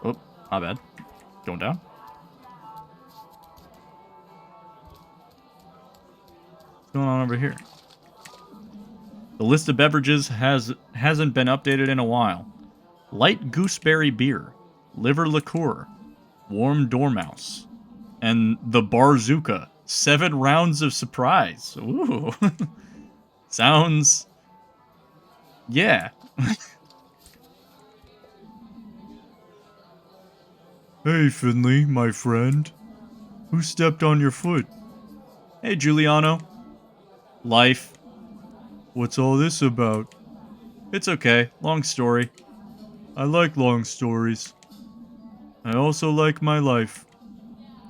Oh, my bad. Going down. What's going on over here? The list of beverages hasn't been updated in a while. Light gooseberry beer, liver liqueur, warm dormouse, and the Barzooka. 7 rounds of surprise. Ooh. Sounds... yeah. Hey, Finley, my friend. Who stepped on your foot? Hey, Giuliano. Life. What's all this about? It's okay. Long story. I like long stories. I also like my life.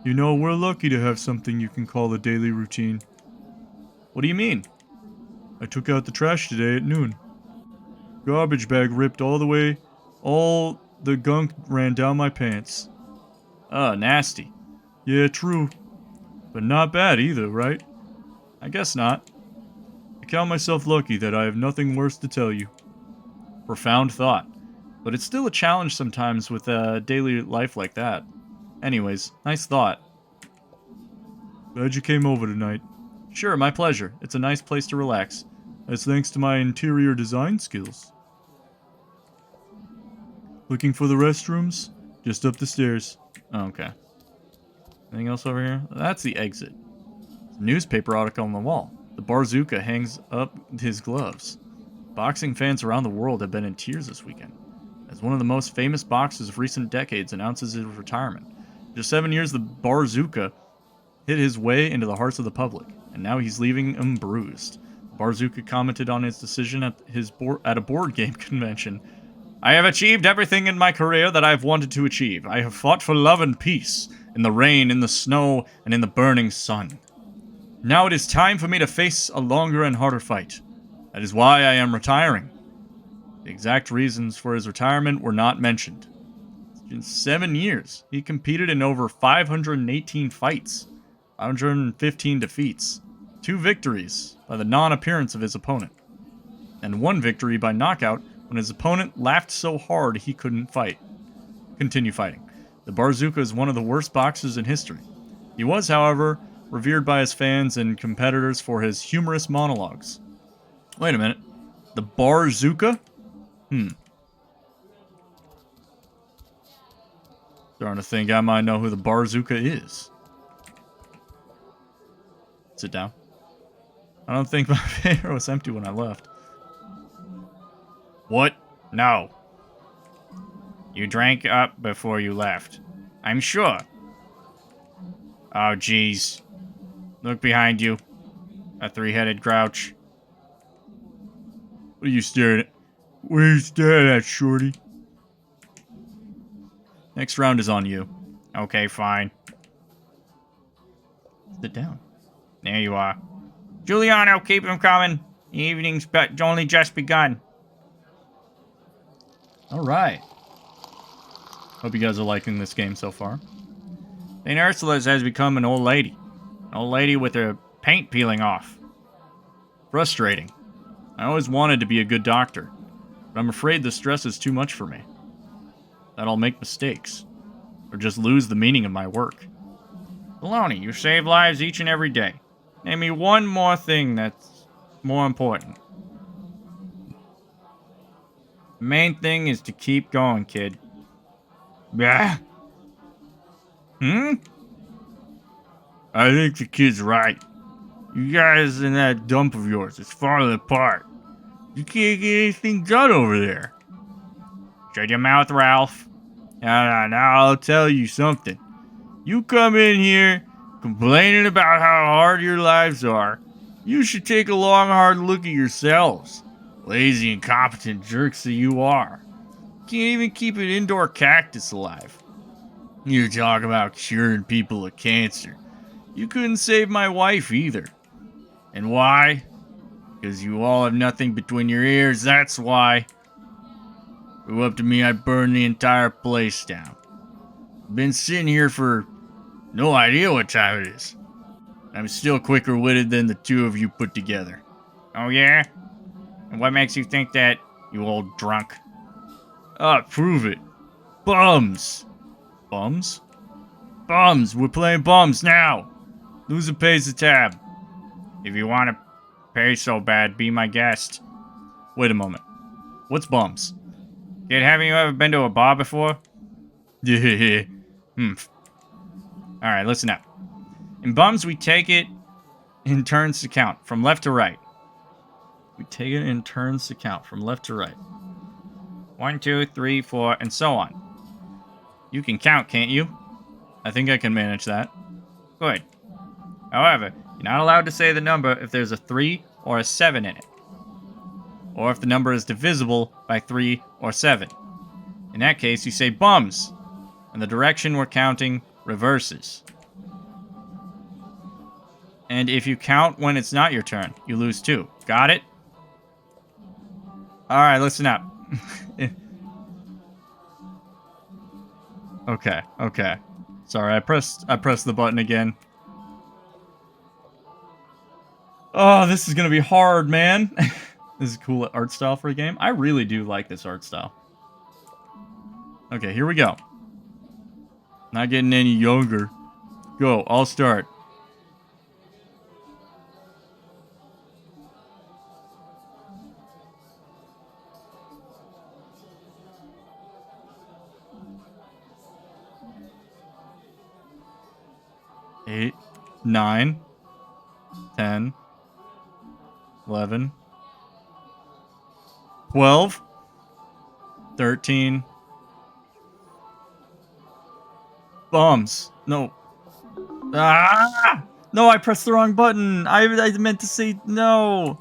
You know, we're lucky to have something you can call a daily routine. What do you mean? I took out the trash today at noon. Garbage bag ripped all the way. All the gunk ran down my pants. Nasty. Yeah, true. But not bad either, right? I guess not. I count myself lucky that I have nothing worse to tell you. Profound thought. But it's still a challenge sometimes with a daily life like that. Anyways, nice thought. Glad you came over tonight. Sure, my pleasure. It's a nice place to relax. That's thanks to my interior design skills. Looking for the restrooms? Just up the stairs. Oh, okay. Anything else over here? That's the exit. There's a newspaper article on the wall. The Barzooka hangs up his gloves. Boxing fans around the world have been in tears this weekend, as one of the most famous boxers of recent decades announces his retirement. After 7 years, the Barzooka hit his way into the hearts of the public, and now he's leaving them bruised. Barzooka commented on his decision at a board game convention. I have achieved everything in my career that I've wanted to achieve. I have fought for love and peace. in the rain, in the snow, and in the burning sun. Now it is time for me to face a longer and harder fight. That is why I am retiring. The exact reasons for his retirement were not mentioned. In 7 years, he competed in over 518 fights, 515 defeats, 2 victories by the non-appearance of his opponent, and 1 victory by knockout when his opponent laughed so hard he couldn't continue fighting. The Barzuka is one of the worst boxers in history. He was, however, revered by his fans and competitors for his humorous monologues. Wait a minute. The Barzuka? Starting to think I might know who the Barzuka is. Sit down. I don't think my paper was empty when I left. What? No. You drank up before you left. I'm sure. Oh, jeez. Look behind you. A 3-headed grouch. What are you staring at? What are you staring at, shorty? Next round is on you. Okay, fine. Sit down. There you are. Giuliano, keep him coming. The evening's only just begun. Alright. Hope you guys are liking this game so far. St. Ursula's has become an old lady. An old lady with her paint peeling off. Frustrating. I always wanted to be a good doctor, but I'm afraid the stress is too much for me. That I'll make mistakes, or just lose the meaning of my work. Baloney, you save lives each and every day. Name me one more thing that's more important. The main thing is to keep going, kid. Yeah. I think the kid's right. You guys in that dump of yours, it's falling apart. You can't get anything done over there. Shut your mouth, Ralph. Now, I'll tell you something. You come in here complaining about how hard your lives are. You should take a long, hard look at yourselves. Lazy, incompetent jerks that you are. Can't even keep an indoor cactus alive. You talk about curing people of cancer. You couldn't save my wife either. And why? Because you all have nothing between your ears, that's why. If it were up to me, I'd burn the entire place down. I've been sitting here for no idea what time it is. I'm still quicker-witted than the 2 of you put together. Oh, yeah? And what makes you think that, you old drunk? Prove it. Bums. Bums? Bums. We're playing bums now. Loser pays the tab. If you want to pay so bad, be my guest. Wait a moment. What's bums? Kid, haven't you ever been to a bar before? Yeah. Alright, listen up. In bums, we take it in turns to count, from left to right. We take it in turns to count, from left to right. 1, 2, 3, 4, and so on. You can count, can't you? I think I can manage that. Good. However, you're not allowed to say the number if there's a 3 or a 7 in it. Or if the number is divisible by 3 or 7. In that case, you say bums, and the direction we're counting reverses. And if you count when it's not your turn, you lose 2. Got it? Alright, listen up. Okay. Sorry, I pressed the button again. Oh, this is gonna be hard, man. This is a cool art style for a game. I really do like this art style. Okay, here we go. Not getting any younger. Go, I'll start. Eight, 9, 10, 11, 12, 13. Bums. No. Ah! No, I pressed the wrong button. I meant to say no.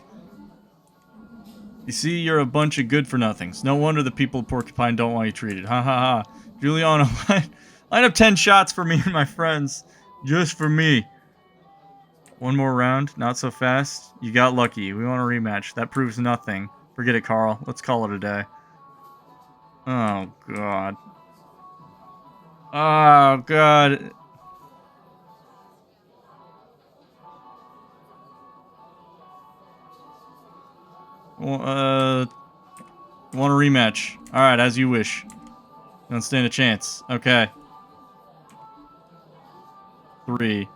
You see, you're a bunch of good-for-nothings. No wonder the people of Porcupine don't want you treated. Ha ha ha. Giuliano, Line up 10 shots for me and my friends. Just for me. One more round. Not so fast. You got lucky. We want a rematch. That proves nothing. Forget it, Carl. Let's call it a day. Oh, God. Oh, God. Want a rematch. Alright, as you wish. Don't stand a chance. Okay. 3.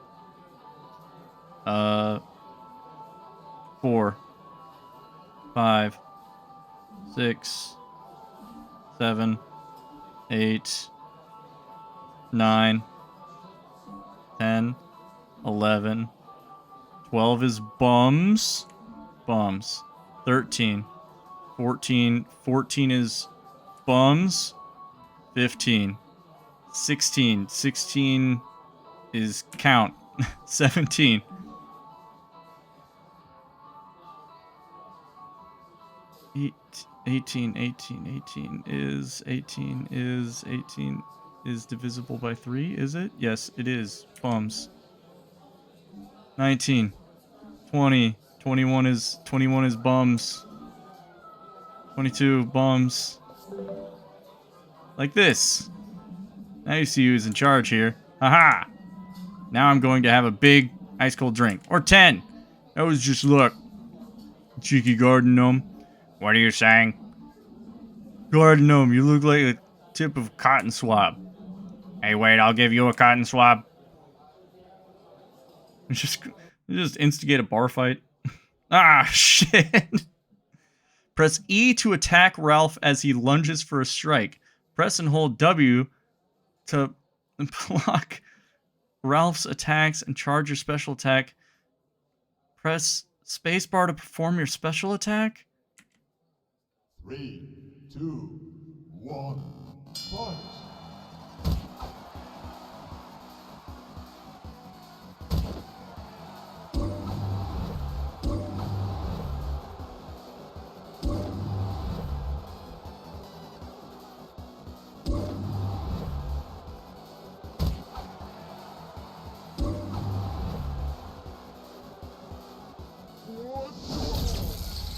4. 5. 6. 7. 8. 9. 10. 11. 12 is bums. Bums. 13. 14. 14 is bums. 15. 16. 16 is count. 17. 18 is divisible by 3, is it? Yes, it is. Bums. 19. 20. 21 is bums. 22 bums. Like this. Now you see who's in charge here. Haha! Now I'm going to have a big ice cold drink. Or 10. That was just luck. Cheeky garden gnome. What are you saying? Garden gnome, you look like a tip of cotton swab. Hey, wait, I'll give you a cotton swab. Just instigate a bar fight. Ah, shit. Press E to attack Ralph as he lunges for a strike. Press and hold W to block Ralph's attacks and charge your special attack. Press spacebar to perform your special attack. 3, 2, 1, fight!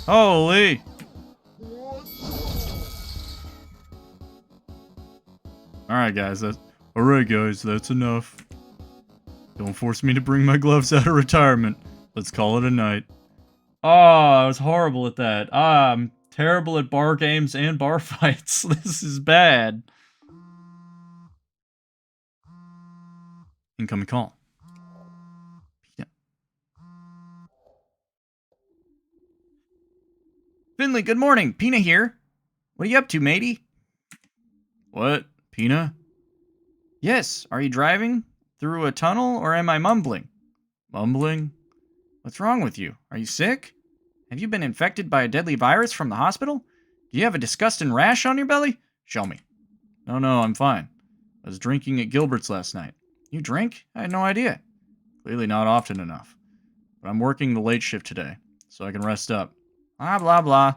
Holy! Alright guys, that's enough. Don't force me to bring my gloves out of retirement. Let's call it a night. Oh, I was horrible at that. I'm terrible at bar games and bar fights. This is bad. Incoming call. Yeah. Finley, good morning. Pina here. What are you up to, matey? What? Pina? Yes. Are you driving through a tunnel or am I mumbling? Mumbling? What's wrong with you? Are you sick? Have you been infected by a deadly virus from the hospital? Do you have a disgusting rash on your belly? Show me. No, I'm fine. I was drinking at Gilbert's last night. You drink? I had no idea. Clearly not often enough. But I'm working the late shift today, so I can rest up. Blah, blah, blah.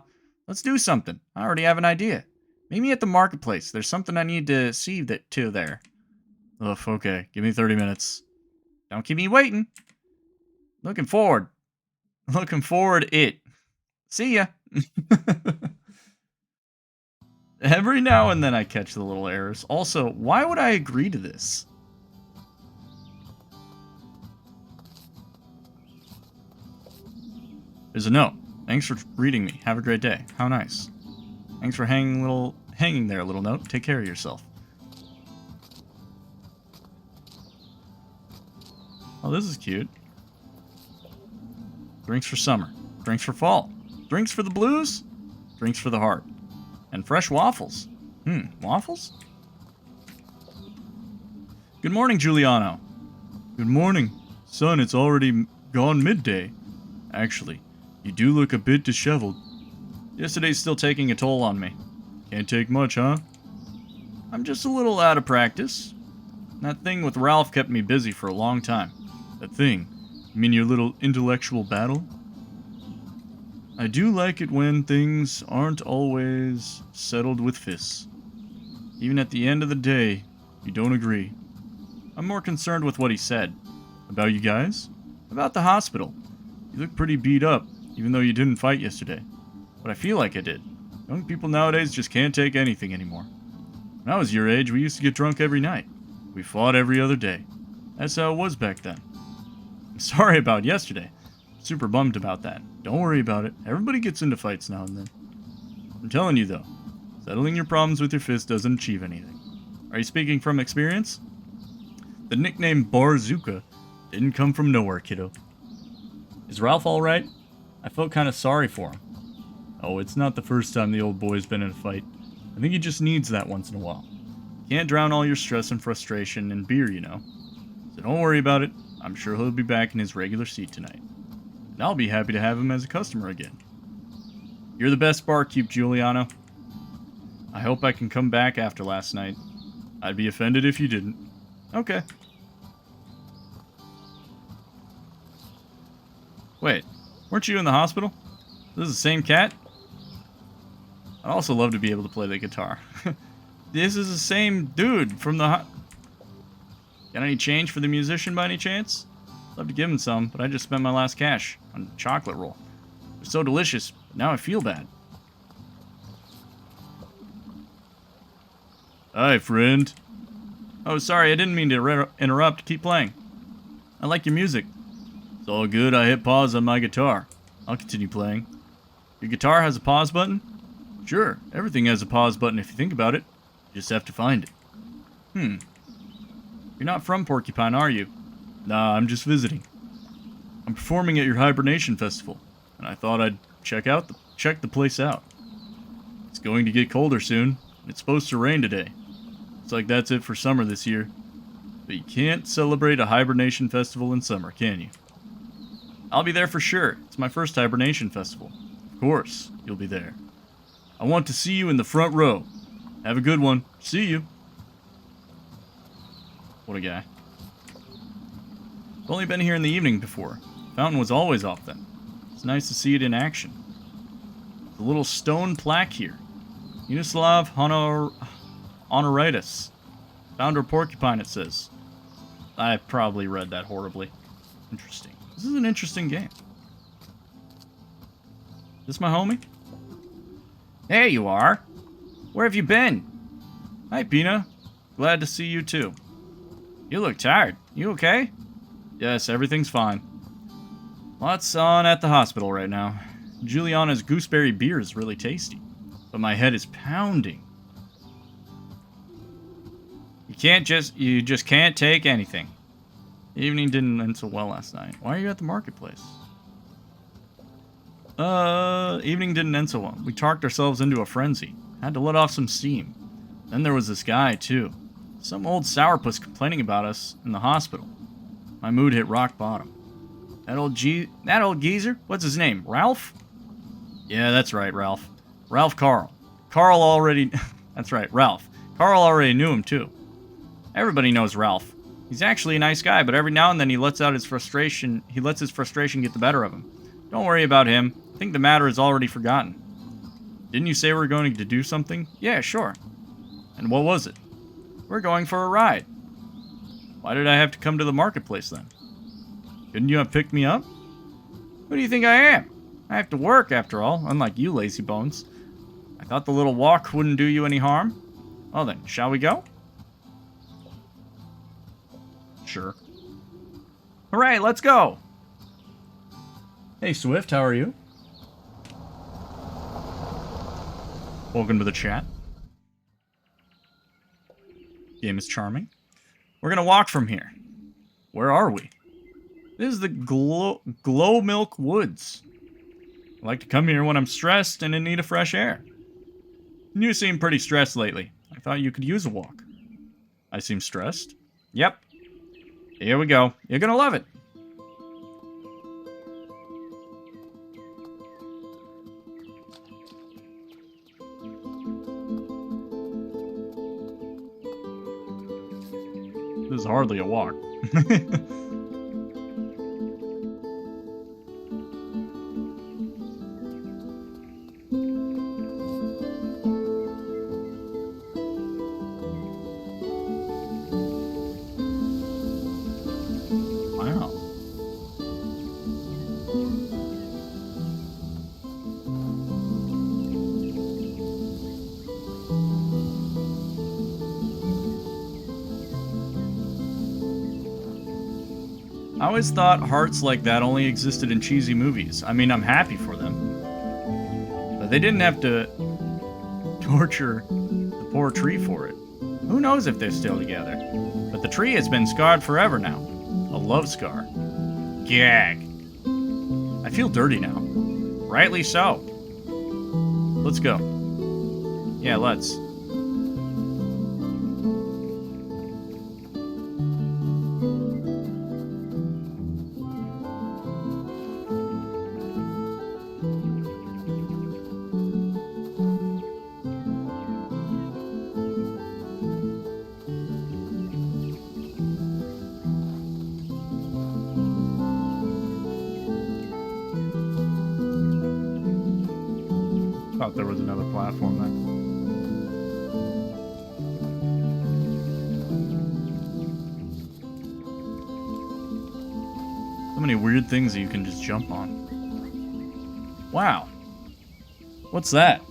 Let's do something. I already have an idea. Meet me at the marketplace. There's something I need to see to there. Ugh, okay. Give me 30 minutes. Don't keep me waiting. Looking forward. Looking forward it. See ya. Every now and then I catch the little errors. Also, why would I agree to this? There's a note. Thanks for reading me. Have a great day. How nice. Thanks for hanging there, little note. Take care of yourself. Oh, this is cute. Drinks for summer. Drinks for fall. Drinks for the blues. Drinks for the heart. And fresh waffles. Waffles? Good morning, Giuliano. Good morning. Son, it's already gone midday. Actually, you do look a bit disheveled. Yesterday's still taking a toll on me. Can't take much, huh? I'm just a little out of practice. That thing with Ralph kept me busy for a long time. That thing? You mean your little intellectual battle? I do like it when things aren't always settled with fists. Even at the end of the day, You don't agree. I'm more concerned with what he said. About you guys? About the hospital. You look pretty beat up, even though you didn't fight yesterday. But I feel like I did. Young people nowadays just can't take anything anymore. When I was your age, we used to get drunk every night. We fought every other day. That's how it was back then. I'm sorry about yesterday. Super bummed about that. Don't worry about it. Everybody gets into fights now and then. I'm telling you though, settling your problems with your fist doesn't achieve anything. Are you speaking from experience? The nickname Barzuka didn't come from nowhere, kiddo. Is Ralph alright? I felt kind of sorry for him. Oh, it's not the first time the old boy's been in a fight. I think he just needs that once in a while. You can't drown all your stress and frustration in beer, you know. So don't worry about it. I'm sure he'll be back in his regular seat tonight. And I'll be happy to have him as a customer again. You're the best barkeep, Giuliano. I hope I can come back after last night. I'd be offended if you didn't. Okay. Wait, weren't you in the hospital? This is the same cat? I'd also love to be able to play the guitar. This is the same dude from the... Got any change for the musician by any chance? Love to give him some, but I just spent my last cash on a chocolate roll. It was so delicious, but now I feel bad. Hi, friend. Oh, sorry, I didn't mean to interrupt. Keep playing. I like your music. It's all good. I hit pause on my guitar. I'll continue playing. Your guitar has a pause button? Sure, everything has a pause button if you think about it. You just have to find it. You're not from Porcupine, are you? Nah, I'm just visiting. I'm performing at your hibernation festival, and I thought I'd check the place out. It's going to get colder soon, and it's supposed to rain today. Looks like that's it for summer this year. But you can't celebrate a hibernation festival in summer, can you? I'll be there for sure. It's my first hibernation festival. Of course, you'll be there. I want to see you in the front row. Have a good one. See you. What a guy. I've only been here in the evening before. Fountain was always off then. It's nice to see it in action. There's a little stone plaque here. Unislav Honoritis. Founder of Porcupine, it says. I probably read that horribly. Interesting. This is an interesting game. Is this my homie? There you are. Where have you been? Hi, Pina. Glad to see you too. You look tired. You okay? Yes, everything's fine. Lots on at the hospital right now. Juliana's gooseberry beer is really tasty, but my head is pounding. You just can't take anything. The evening didn't end so well last night. Why are you at the marketplace? Evening didn't end so well. We talked ourselves into a frenzy. Had to let off some steam. Then there was this guy, too. Some old sourpuss complaining about us in the hospital. My mood hit rock bottom. That old geezer? What's his name? Ralph? Yeah, that's right, Ralph. Ralph Carl. Carl already... That's right, Ralph. Carl already knew him, too. Everybody knows Ralph. He's actually a nice guy, but every now and then he lets his frustration get the better of him. Don't worry about him. I think the matter is already forgotten. Didn't you say we were going to do something? Yeah, sure. And what was it? We're going for a ride. Why did I have to come to the marketplace then? Couldn't you have picked me up? Who do you think I am? I have to work, after all, unlike you lazy bones. I thought the little walk wouldn't do you any harm. Well then, shall we go? Sure. Hooray, let's go! Hey Swift, how are you? Welcome to the chat. Game is charming. We're gonna walk from here. Where are we? This is the Glow Milk Woods. I like to come here when I'm stressed and in need of fresh air. You seem pretty stressed lately. I thought you could use a walk. I seem stressed? Yep. Here we go. You're gonna love it. This is hardly a walk. Wow. I always thought hearts like that only existed in cheesy movies. I mean, I'm happy for them. But they didn't have to torture the poor tree for it. Who knows if they're still together? But the tree has been scarred forever now. A love scar. Gag. I feel dirty now. Rightly so. Let's go. Yeah, let's. Thought there was another platform there. So many weird things that you can just jump on. Wow. What's that?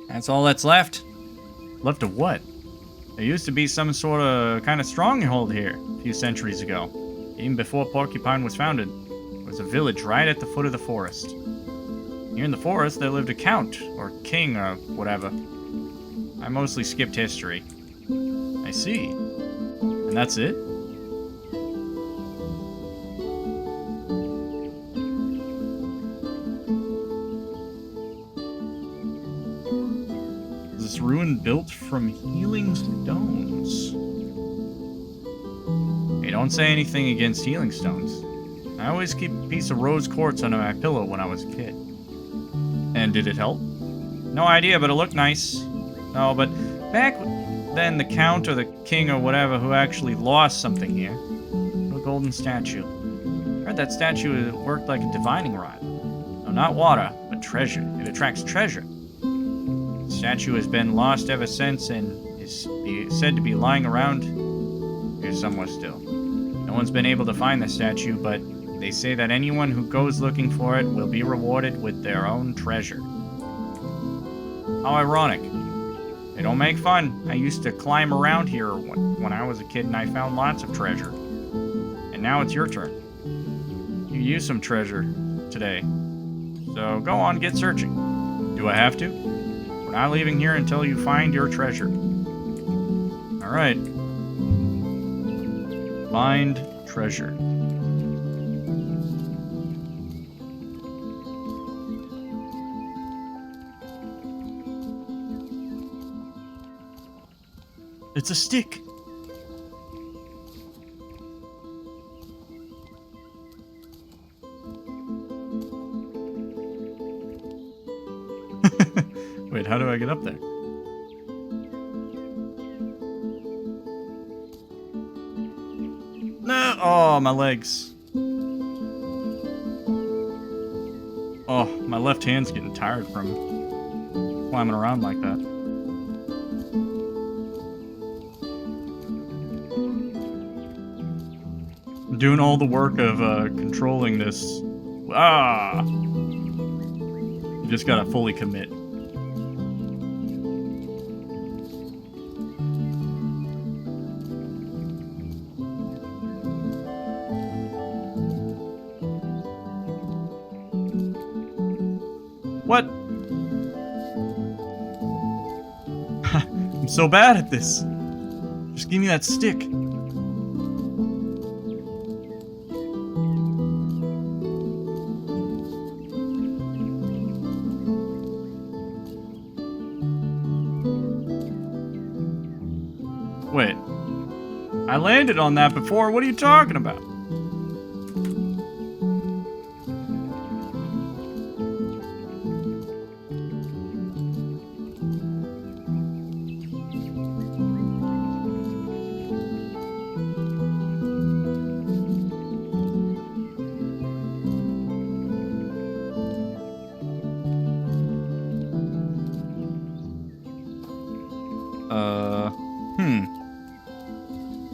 That's all that's left. Left of what? There used to be some sort of kind of stronghold here a few centuries ago. Even before Porcupine was founded, there was a village right at the foot of the forest. Here in the forest, there lived a count, or king, or whatever. I mostly skipped history. I see. And that's it? Is this ruin built from healing stones? Hey, don't say anything against healing stones. I always keep a piece of rose quartz under my pillow when I was a kid. And did it help? No idea, but it looked nice. No, but back then, the count or the king or whatever who actually lost something here, a golden statue. Heard that statue worked like a divining rod. No, not water, but treasure. It attracts treasure. The statue has been lost ever since and is said to be lying around here somewhere still. No one's been able to find the statue, but they say that anyone who goes looking for it will be rewarded with their own treasure. How ironic. They don't make fun. I used to climb around here when I was a kid and I found lots of treasure. And now it's your turn. You used some treasure today. So go on, get searching. Do I have to? We're not leaving here until you find your treasure. Alright. Find treasure. It's a stick. Wait, how do I get up there? No! Oh, my legs. Oh, my left hand's getting tired from climbing around like that. I'm doing all the work of controlling this. Ah! You just gotta fully commit. What? I'm so bad at this. Just give me that stick. Wait. I landed on that before. What are you talking about?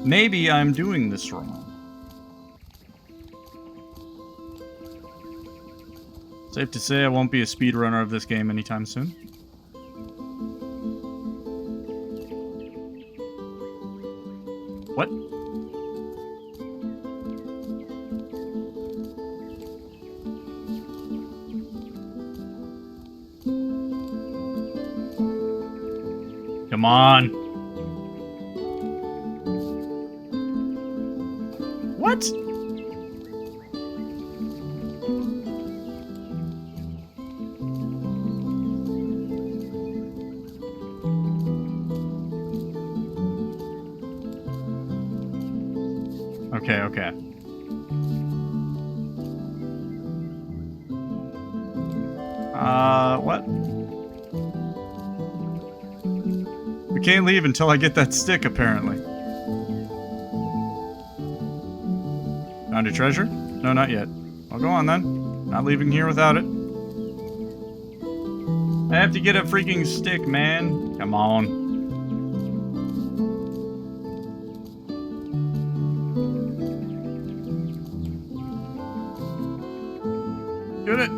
Maybe I'm doing this wrong. Safe to say I won't be a speedrunner of this game anytime soon. What? Come on. What? Okay, okay. What? We can't leave until I get that stick, apparently. Found a treasure? No, not yet. Well, go on then. Not leaving here without it. I have to get a freaking stick, man. Come on. Get it.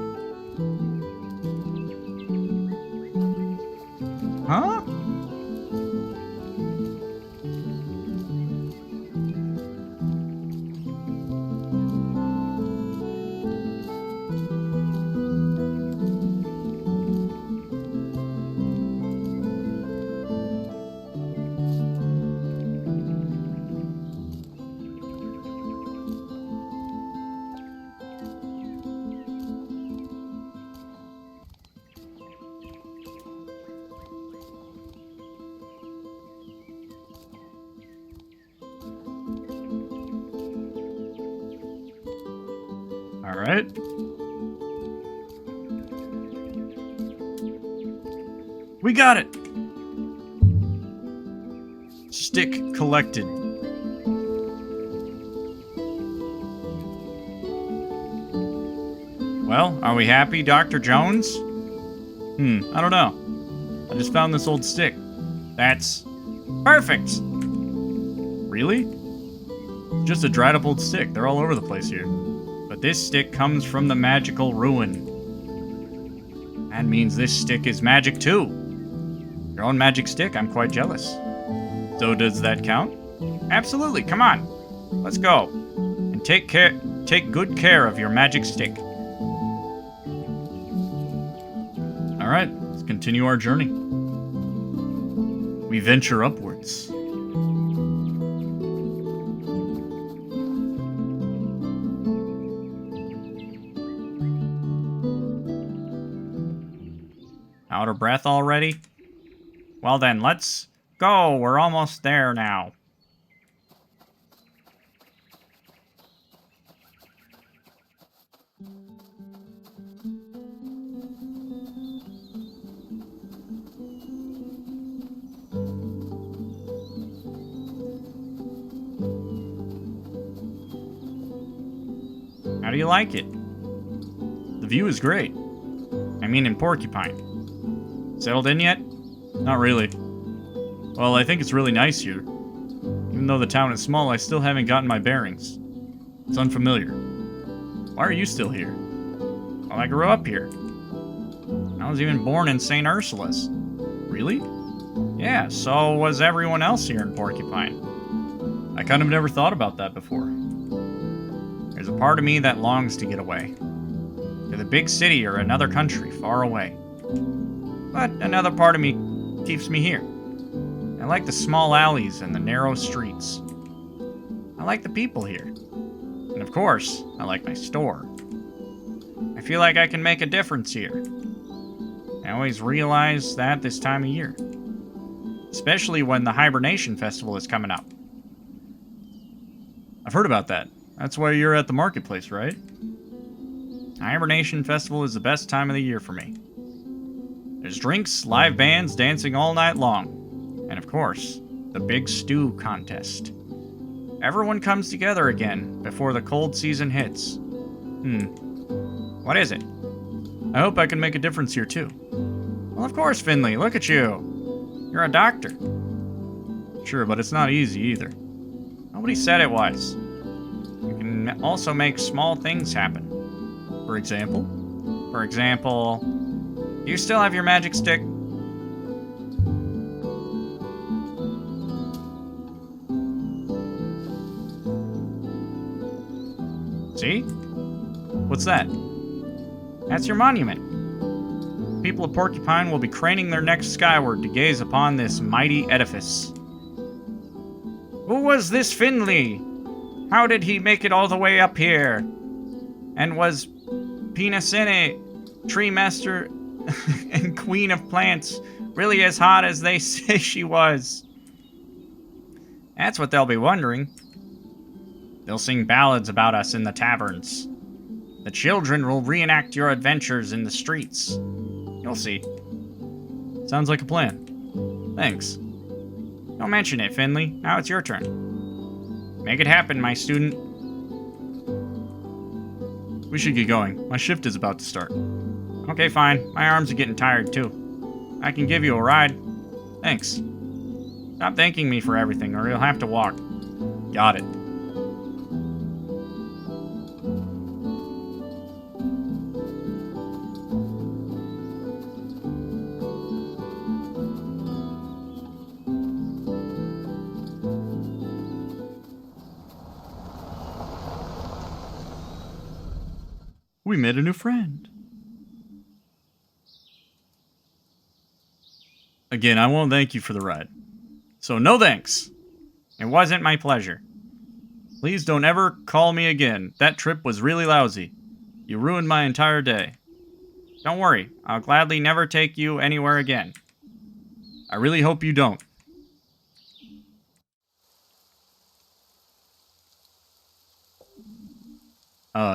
Huh? All right. We got it. Stick collected. Well, are we happy, Dr. Jones? I don't know. I just found this old stick. That's perfect. Really? Just a dried up old stick. They're all over the place here. But this stick comes from the magical ruin. That means this stick is magic too. Your own magic stick, I'm quite jealous. So does that count? Absolutely, come on. Let's go. And take good care of your magic stick. All right, let's continue our journey. We venture upwards. Out of breath already? Well then, let's go. We're almost there now. How do you like it? The view is great. I mean in Porcupine. Settled in yet? Not really. Well, I think it's really nice here. Even though the town is small, I still haven't gotten my bearings. It's unfamiliar. Why are you still here? Well, I grew up here. I was even born in St. Ursula's. Really? Yeah, so was everyone else here in Porcupine. I kind of never thought about that before. There's a part of me that longs to get away. To the big city or another country far away. But another part of me keeps me here. I like the small alleys and the narrow streets. I like the people here. And of course, I like my store. I feel like I can make a difference here. I always realize that this time of year. Especially when the Hibernation Festival is coming up. I've heard about that. That's why you're at the marketplace, right? Hibernation Festival is the best time of the year for me. There's drinks, live bands, dancing all night long. And of course, the big stew contest. Everyone comes together again before the cold season hits. What is it? I hope I can make a difference here too. Well, of course, Finley. Look at you. You're a doctor. Sure, but it's not easy either. Nobody said it was. You can also make small things happen. For example? For example, do you still have your magic stick? See? What's that? That's your monument. People of Porcupine will be craning their necks skyward to gaze upon this mighty edifice. Who was this Finley? How did he make it all the way up here? And was Pinacene, Tree Master and Queen of Plants, really as hot as they say she was? That's what they'll be wondering. They'll sing ballads about us in the taverns. The children will reenact your adventures in the streets. You'll see. Sounds like a plan. Thanks. Don't mention it, Finley. Now it's your turn. Make it happen, my student. We should get going. My shift is about to start. Okay, fine. My arms are getting tired, too. I can give you a ride. Thanks. Stop thanking me for everything, or you'll have to walk. Got it. We made a new friend. Again, I won't thank you for the ride. So no thanks. It wasn't my pleasure. Please don't ever call me again. That trip was really lousy. You ruined my entire day. Don't worry. I'll gladly never take you anywhere again. I really hope you don't.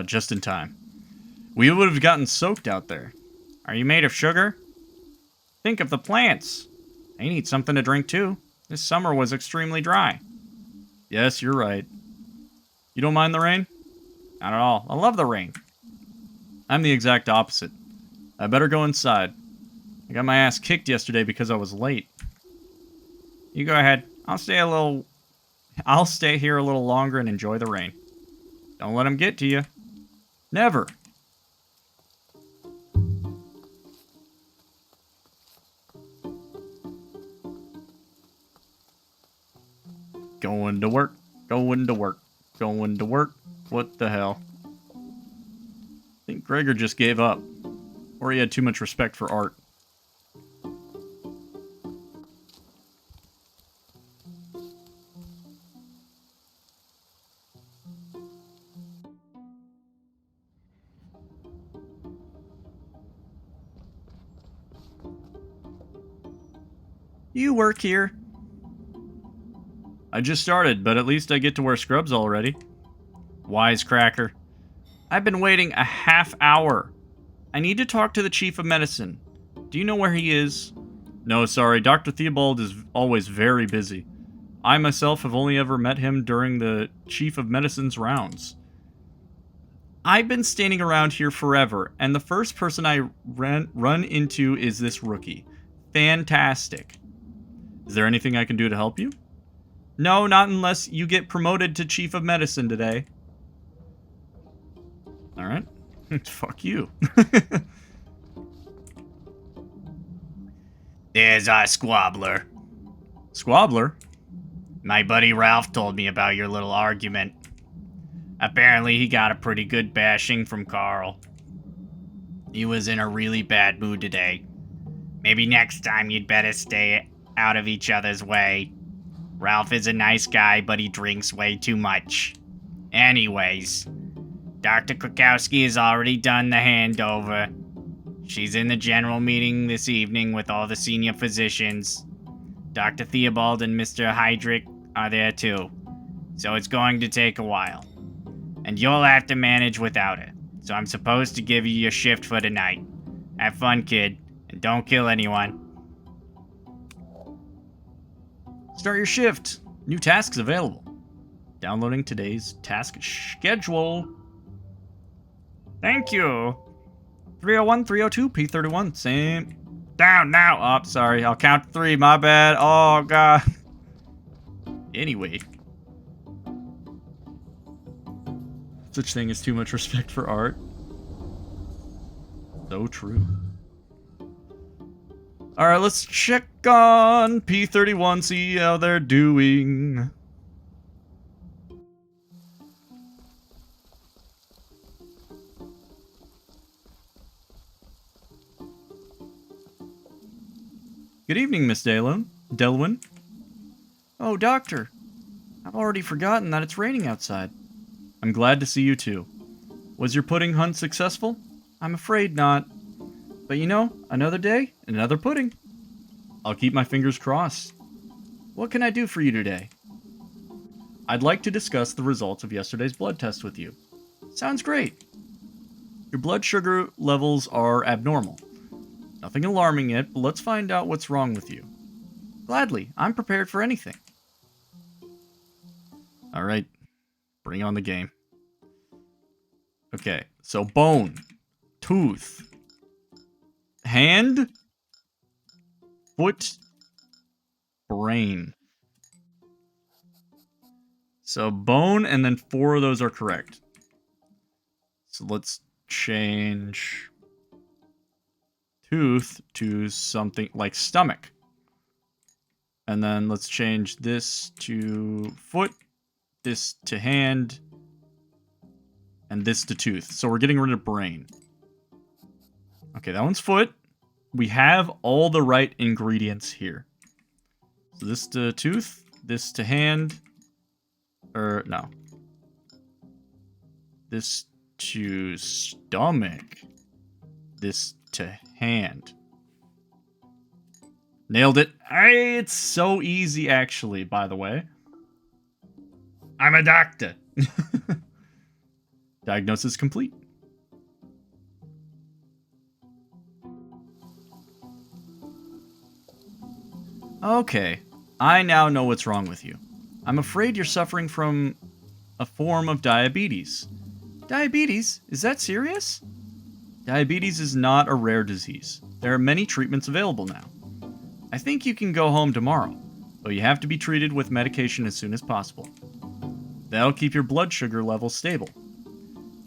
Just in time. We would have gotten soaked out there. Are you made of sugar? Think of the plants. They need something to drink too. This summer was extremely dry. Yes, you're right. You don't mind the rain? Not at all. I love the rain. I'm the exact opposite. I better go inside. I got my ass kicked yesterday because I was late. You go ahead. I'll stay here a little longer and enjoy the rain. Don't let them get to you. Never. Going to work, going to work, going to work. What the hell? I think Gregor just gave up. Or he had too much respect for art. You work here? I just started, but at least I get to wear scrubs already. Wisecracker. I've been waiting a half hour. I need to talk to the Chief of Medicine. Do you know where he is? No, sorry. Dr. Theobald is always very busy. I myself have only ever met him during the Chief of Medicine's rounds. I've been standing around here forever, and the first person I run into is this rookie. Fantastic. Is there anything I can do to help you? No, not unless you get promoted to Chief of Medicine today. Alright. Fuck you. There's our squabbler. Squabbler? My buddy Ralph told me about your little argument. Apparently he got a pretty good bashing from Carl. He was in a really bad mood today. Maybe next time you'd better stay out of each other's way. Ralph is a nice guy, but he drinks way too much. Anyways, Dr. Krakowski has already done the handover. She's in the general meeting this evening with all the senior physicians. Dr. Theobald and Mr. Heydrich are there too. So it's going to take a while. And you'll have to manage without her. So I'm supposed to give you your shift for tonight. Have fun, kid, and don't kill anyone. Start your shift. New tasks available. Downloading today's task schedule. Thank you. 301, 302, P31, same. Down now. Oh, sorry. I'll count to 3. My bad. Oh, God. Anyway. Such thing as too much respect for art. So true. Alright, let's check on P31, see how they're doing. Good evening, Miss Delwyn. Oh, Doctor. I've already forgotten that it's raining outside. I'm glad to see you too. Was your pudding hunt successful? I'm afraid not. But you know, another day, another pudding. I'll keep my fingers crossed. What can I do for you today? I'd like to discuss the results of yesterday's blood test with you. Sounds great. Your blood sugar levels are abnormal. Nothing alarming yet, but let's find out what's wrong with you. Gladly, I'm prepared for anything. Alright, bring on the game. Okay, so bone, tooth, hand, foot, brain. So bone, and then 4 of those are correct. So let's change tooth to something like stomach. And then let's change this to foot, this to hand, and this to tooth. So we're getting rid of brain. Okay, that one's foot. We have all the right ingredients here. So this to tooth, this to hand, or no. This to stomach, this to hand. Nailed it. It's so easy, actually, by the way. I'm a doctor. Diagnosis complete. Okay, I now know what's wrong with you. I'm afraid you're suffering from a form of diabetes. Diabetes? Is that serious? Diabetes is not a rare disease. There are many treatments available now. I think you can go home tomorrow, but you have to be treated with medication as soon as possible. That'll keep your blood sugar levels stable,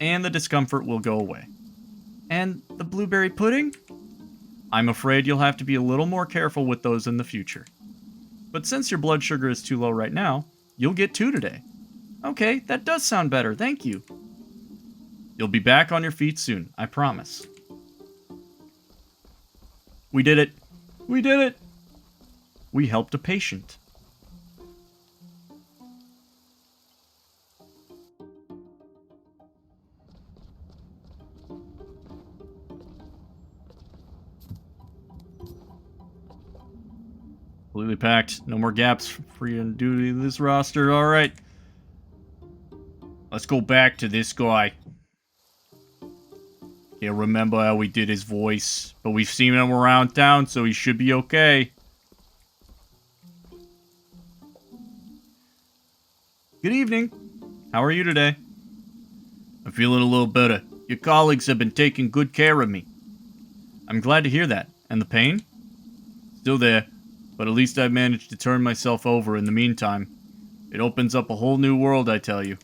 and the discomfort will go away. And the blueberry pudding? I'm afraid you'll have to be a little more careful with those in the future. But since your blood sugar is too low right now, you'll get 2 today. Okay, that does sound better, thank you. You'll be back on your feet soon, I promise. We did it! We did it! We helped a patient. Completely packed. No more gaps for you in duty to this roster. Alright. Let's go back to this guy. Can't remember how we did his voice, but we've seen him around town, so he should be okay. Good evening. How are you today? I'm feeling a little better. Your colleagues have been taking good care of me. I'm glad to hear that. And the pain? Still there, but at least I've managed to turn myself over in the meantime. It opens up a whole new world, I tell you.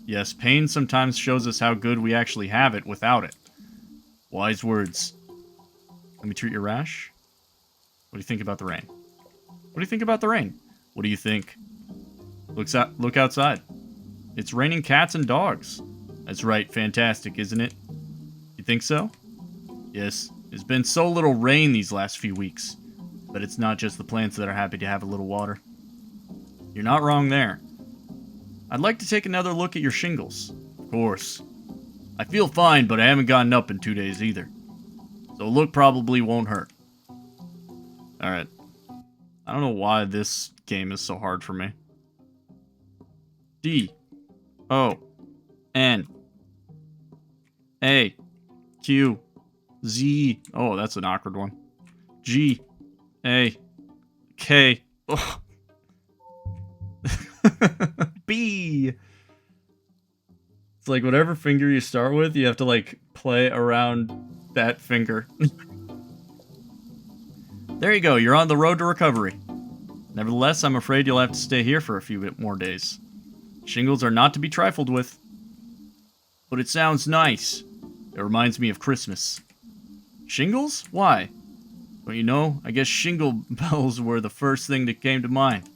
Yes, pain sometimes shows us how good we actually have it without it. Wise words. Let me treat your rash. What do you think about the rain? What do you think about the rain? What do you think? Look outside. It's raining cats and dogs. That's right, fantastic, isn't it? You think so? Yes, there's been so little rain these last few weeks. But it's not just the plants that are happy to have a little water. You're not wrong there. I'd like to take another look at your shingles. Of course. I feel fine, but I haven't gotten up in 2 days either. So a look probably won't hurt. Alright. I don't know why this game is so hard for me. D. O. N. A. Q. Z. Oh, that's an awkward one. G. A. K. Oh. B. It's like whatever finger you start with, you have to like play around that finger. There you go, you're on the road to recovery. Nevertheless, I'm afraid you'll have to stay here for a few more days. Shingles are not to be trifled with. But it sounds nice. It reminds me of Christmas. Shingles? Why? Well, you know, I guess shingle bells were the first thing that came to mind.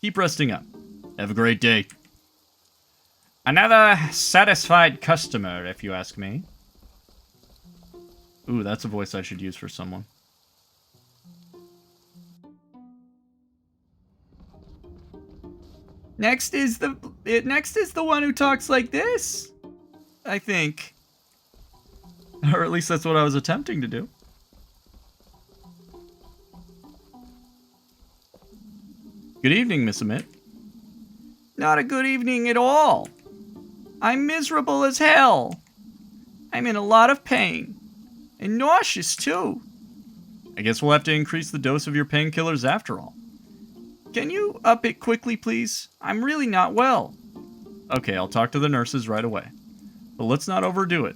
Keep resting up. Have a great day. Another satisfied customer, if you ask me. Ooh, that's a voice I should use for someone. Next is the one who talks like this, I think. Or at least that's what I was attempting to do. Good evening, Miss Amit. Not a good evening at all. I'm miserable as hell. I'm in a lot of pain. And nauseous, too. I guess we'll have to increase the dose of your painkillers after all. Can you up it quickly, please? I'm really not well. Okay, I'll talk to the nurses right away. But let's not overdo it.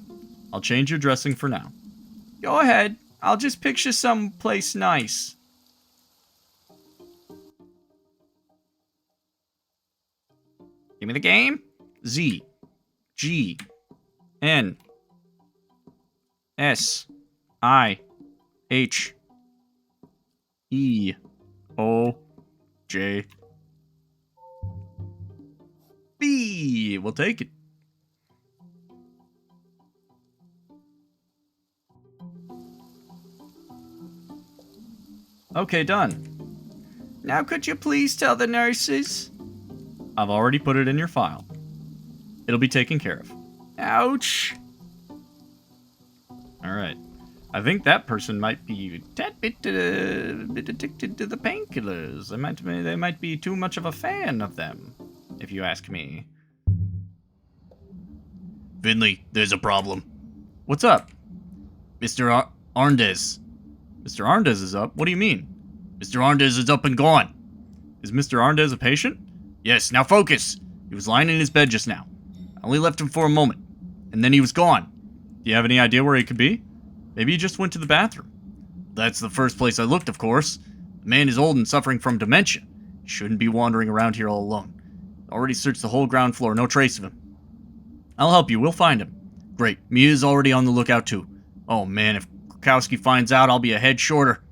I'll change your dressing for now. Go ahead. I'll just picture some place nice. Give me the game. Z. G. N. S. I. H. E. O. J. B. We'll take it. Okay, done. Now could you please tell the nurses? I've already put it in your file. It'll be taken care of. Ouch. Alright. I think that person might be a tad bit addicted to the painkillers. They might be too much of a fan of them, if you ask me. Finley, there's a problem. What's up? Mr. Arndez. Mr. Arndez is up? What do you mean? Mr. Arndez is up and gone. Is Mr. Arndez a patient? Yes, now focus. He was lying in his bed just now. I only left him for a moment, and then he was gone. Do you have any idea where he could be? Maybe he just went to the bathroom. That's the first place I looked, of course. The man is old and suffering from dementia. He shouldn't be wandering around here all alone. Already searched the whole ground floor, no trace of him. I'll help you, we'll find him. Great, Mia's already on the lookout too. Oh man, if Krakowski finds out, I'll be a head shorter.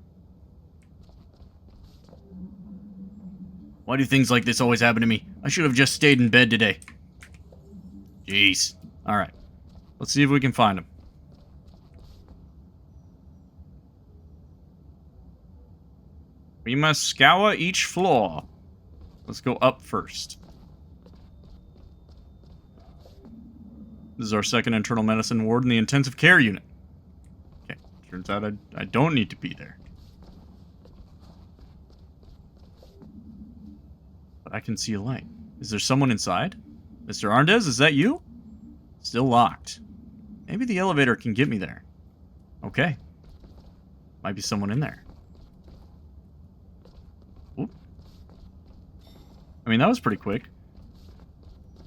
Why do things like this always happen to me? I should have just stayed in bed today. Jeez. Alright. Let's see if we can find him. We must scour each floor. Let's go up first. This is our second internal medicine ward in the intensive care unit. Okay, turns out I don't need to be there. But I can see a light. Is there someone inside? Mr. Arndez, is that you? Still locked. Maybe the elevator can get me there. Okay. Might be someone in there. Oop. I mean, that was pretty quick.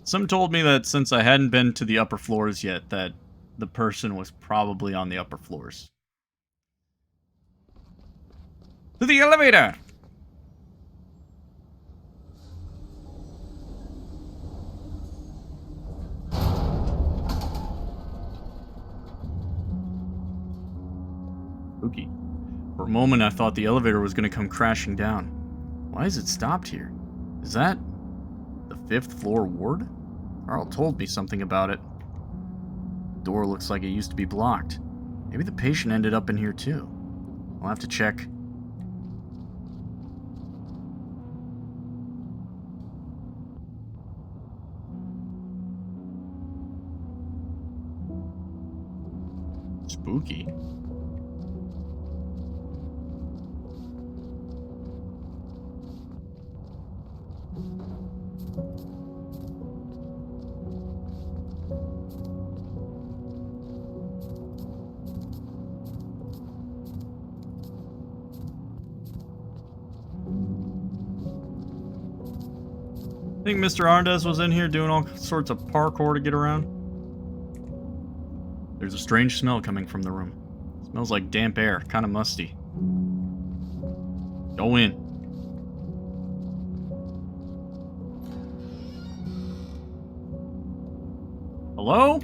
Some told me that since I hadn't been to the upper floors yet, that the person was probably on the upper floors. To the elevator! Spooky. For a moment, I thought the elevator was going to come crashing down. Why is it stopped here? Is that the 5th floor ward? Carl told me something about it. The door looks like it used to be blocked. Maybe the patient ended up in here too. I'll have to check. Spooky. I think Mr. Arndez was in here doing all sorts of parkour to get around. There's a strange smell coming from the room. It smells like damp air, kind of musty. Go in. Hello?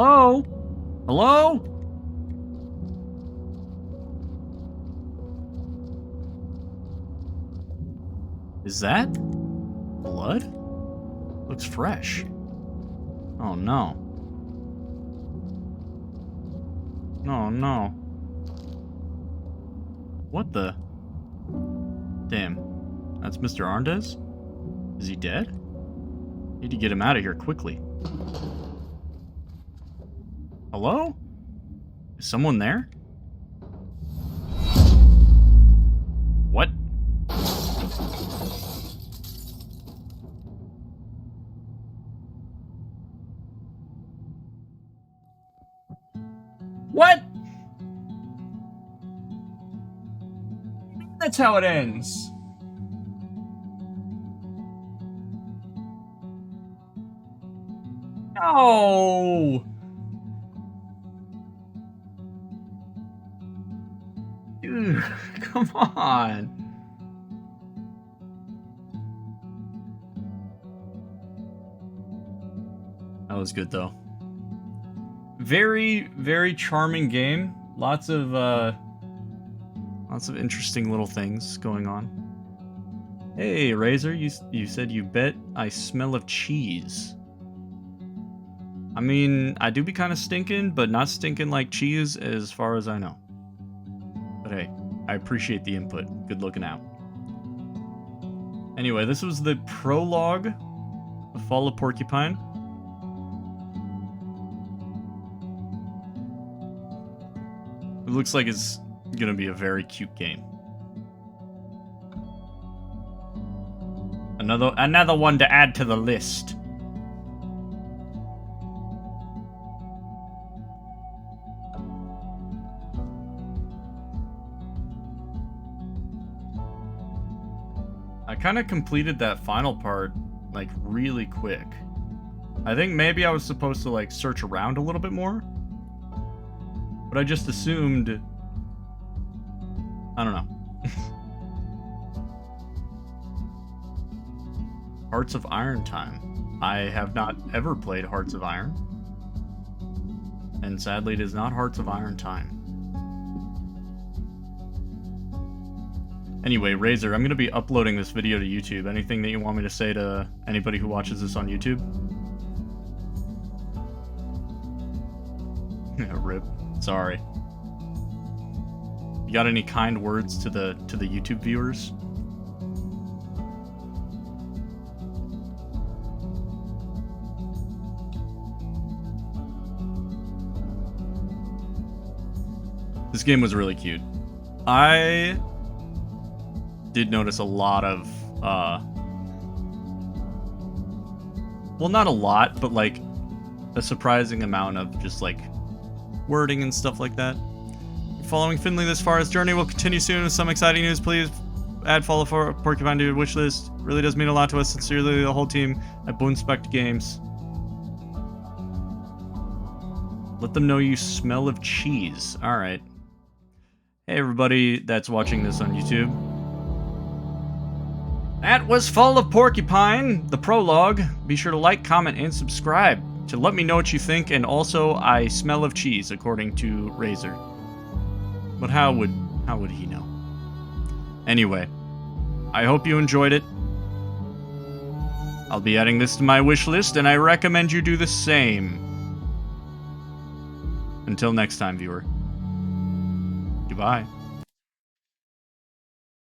Hello? Hello? Is that blood? Looks fresh. Oh no. Oh no. What the? Damn. That's Mr. Arndez? Is he dead? Need to get him out of here quickly. Hello? Is someone there? What? What? That's how it ends. No. Dude, come on. That was good though. Very, very charming game. Lots of interesting little things going on. Hey, Razor, you said you bet I smell of cheese. I mean, I do be kind of stinking, but not stinking like cheese as far as I know. But hey, I appreciate the input. Good looking out. Anyway, this was the prologue of Fall of Porcupine. It looks like it's gonna be a very cute game. Another one to add to the list. I kind of completed that final part like really quick. I think maybe I was supposed to like search around a little bit more. But I just assumed... I don't know. Hearts of Iron time. I have not ever played Hearts of Iron. And sadly, it is not Hearts of Iron time. Anyway, Razor, I'm going to be uploading this video to YouTube. Anything that you want me to say to anybody who watches this on YouTube? Rip. Sorry. You got any kind words to the YouTube viewers? This game was really cute. I did notice a lot of well, not a lot, but like a surprising amount of just like wording and stuff like that. Following Finley this far, his journey will continue soon with some exciting news. Please add Fall of Porcupine to your wish list. Really does mean a lot to us. Sincerely, the whole team at Boonspect Games. Let them know you smell of cheese. Alright. Hey everybody that's watching this on YouTube. That was Fall of Porcupine, the prologue. Be sure to like, comment, and subscribe to let me know what you think, and also I smell of cheese, according to Razor. But how would he know? Anyway, I hope you enjoyed it. I'll be adding this to my wish list, and I recommend you do the same. Until next time, viewer. Goodbye.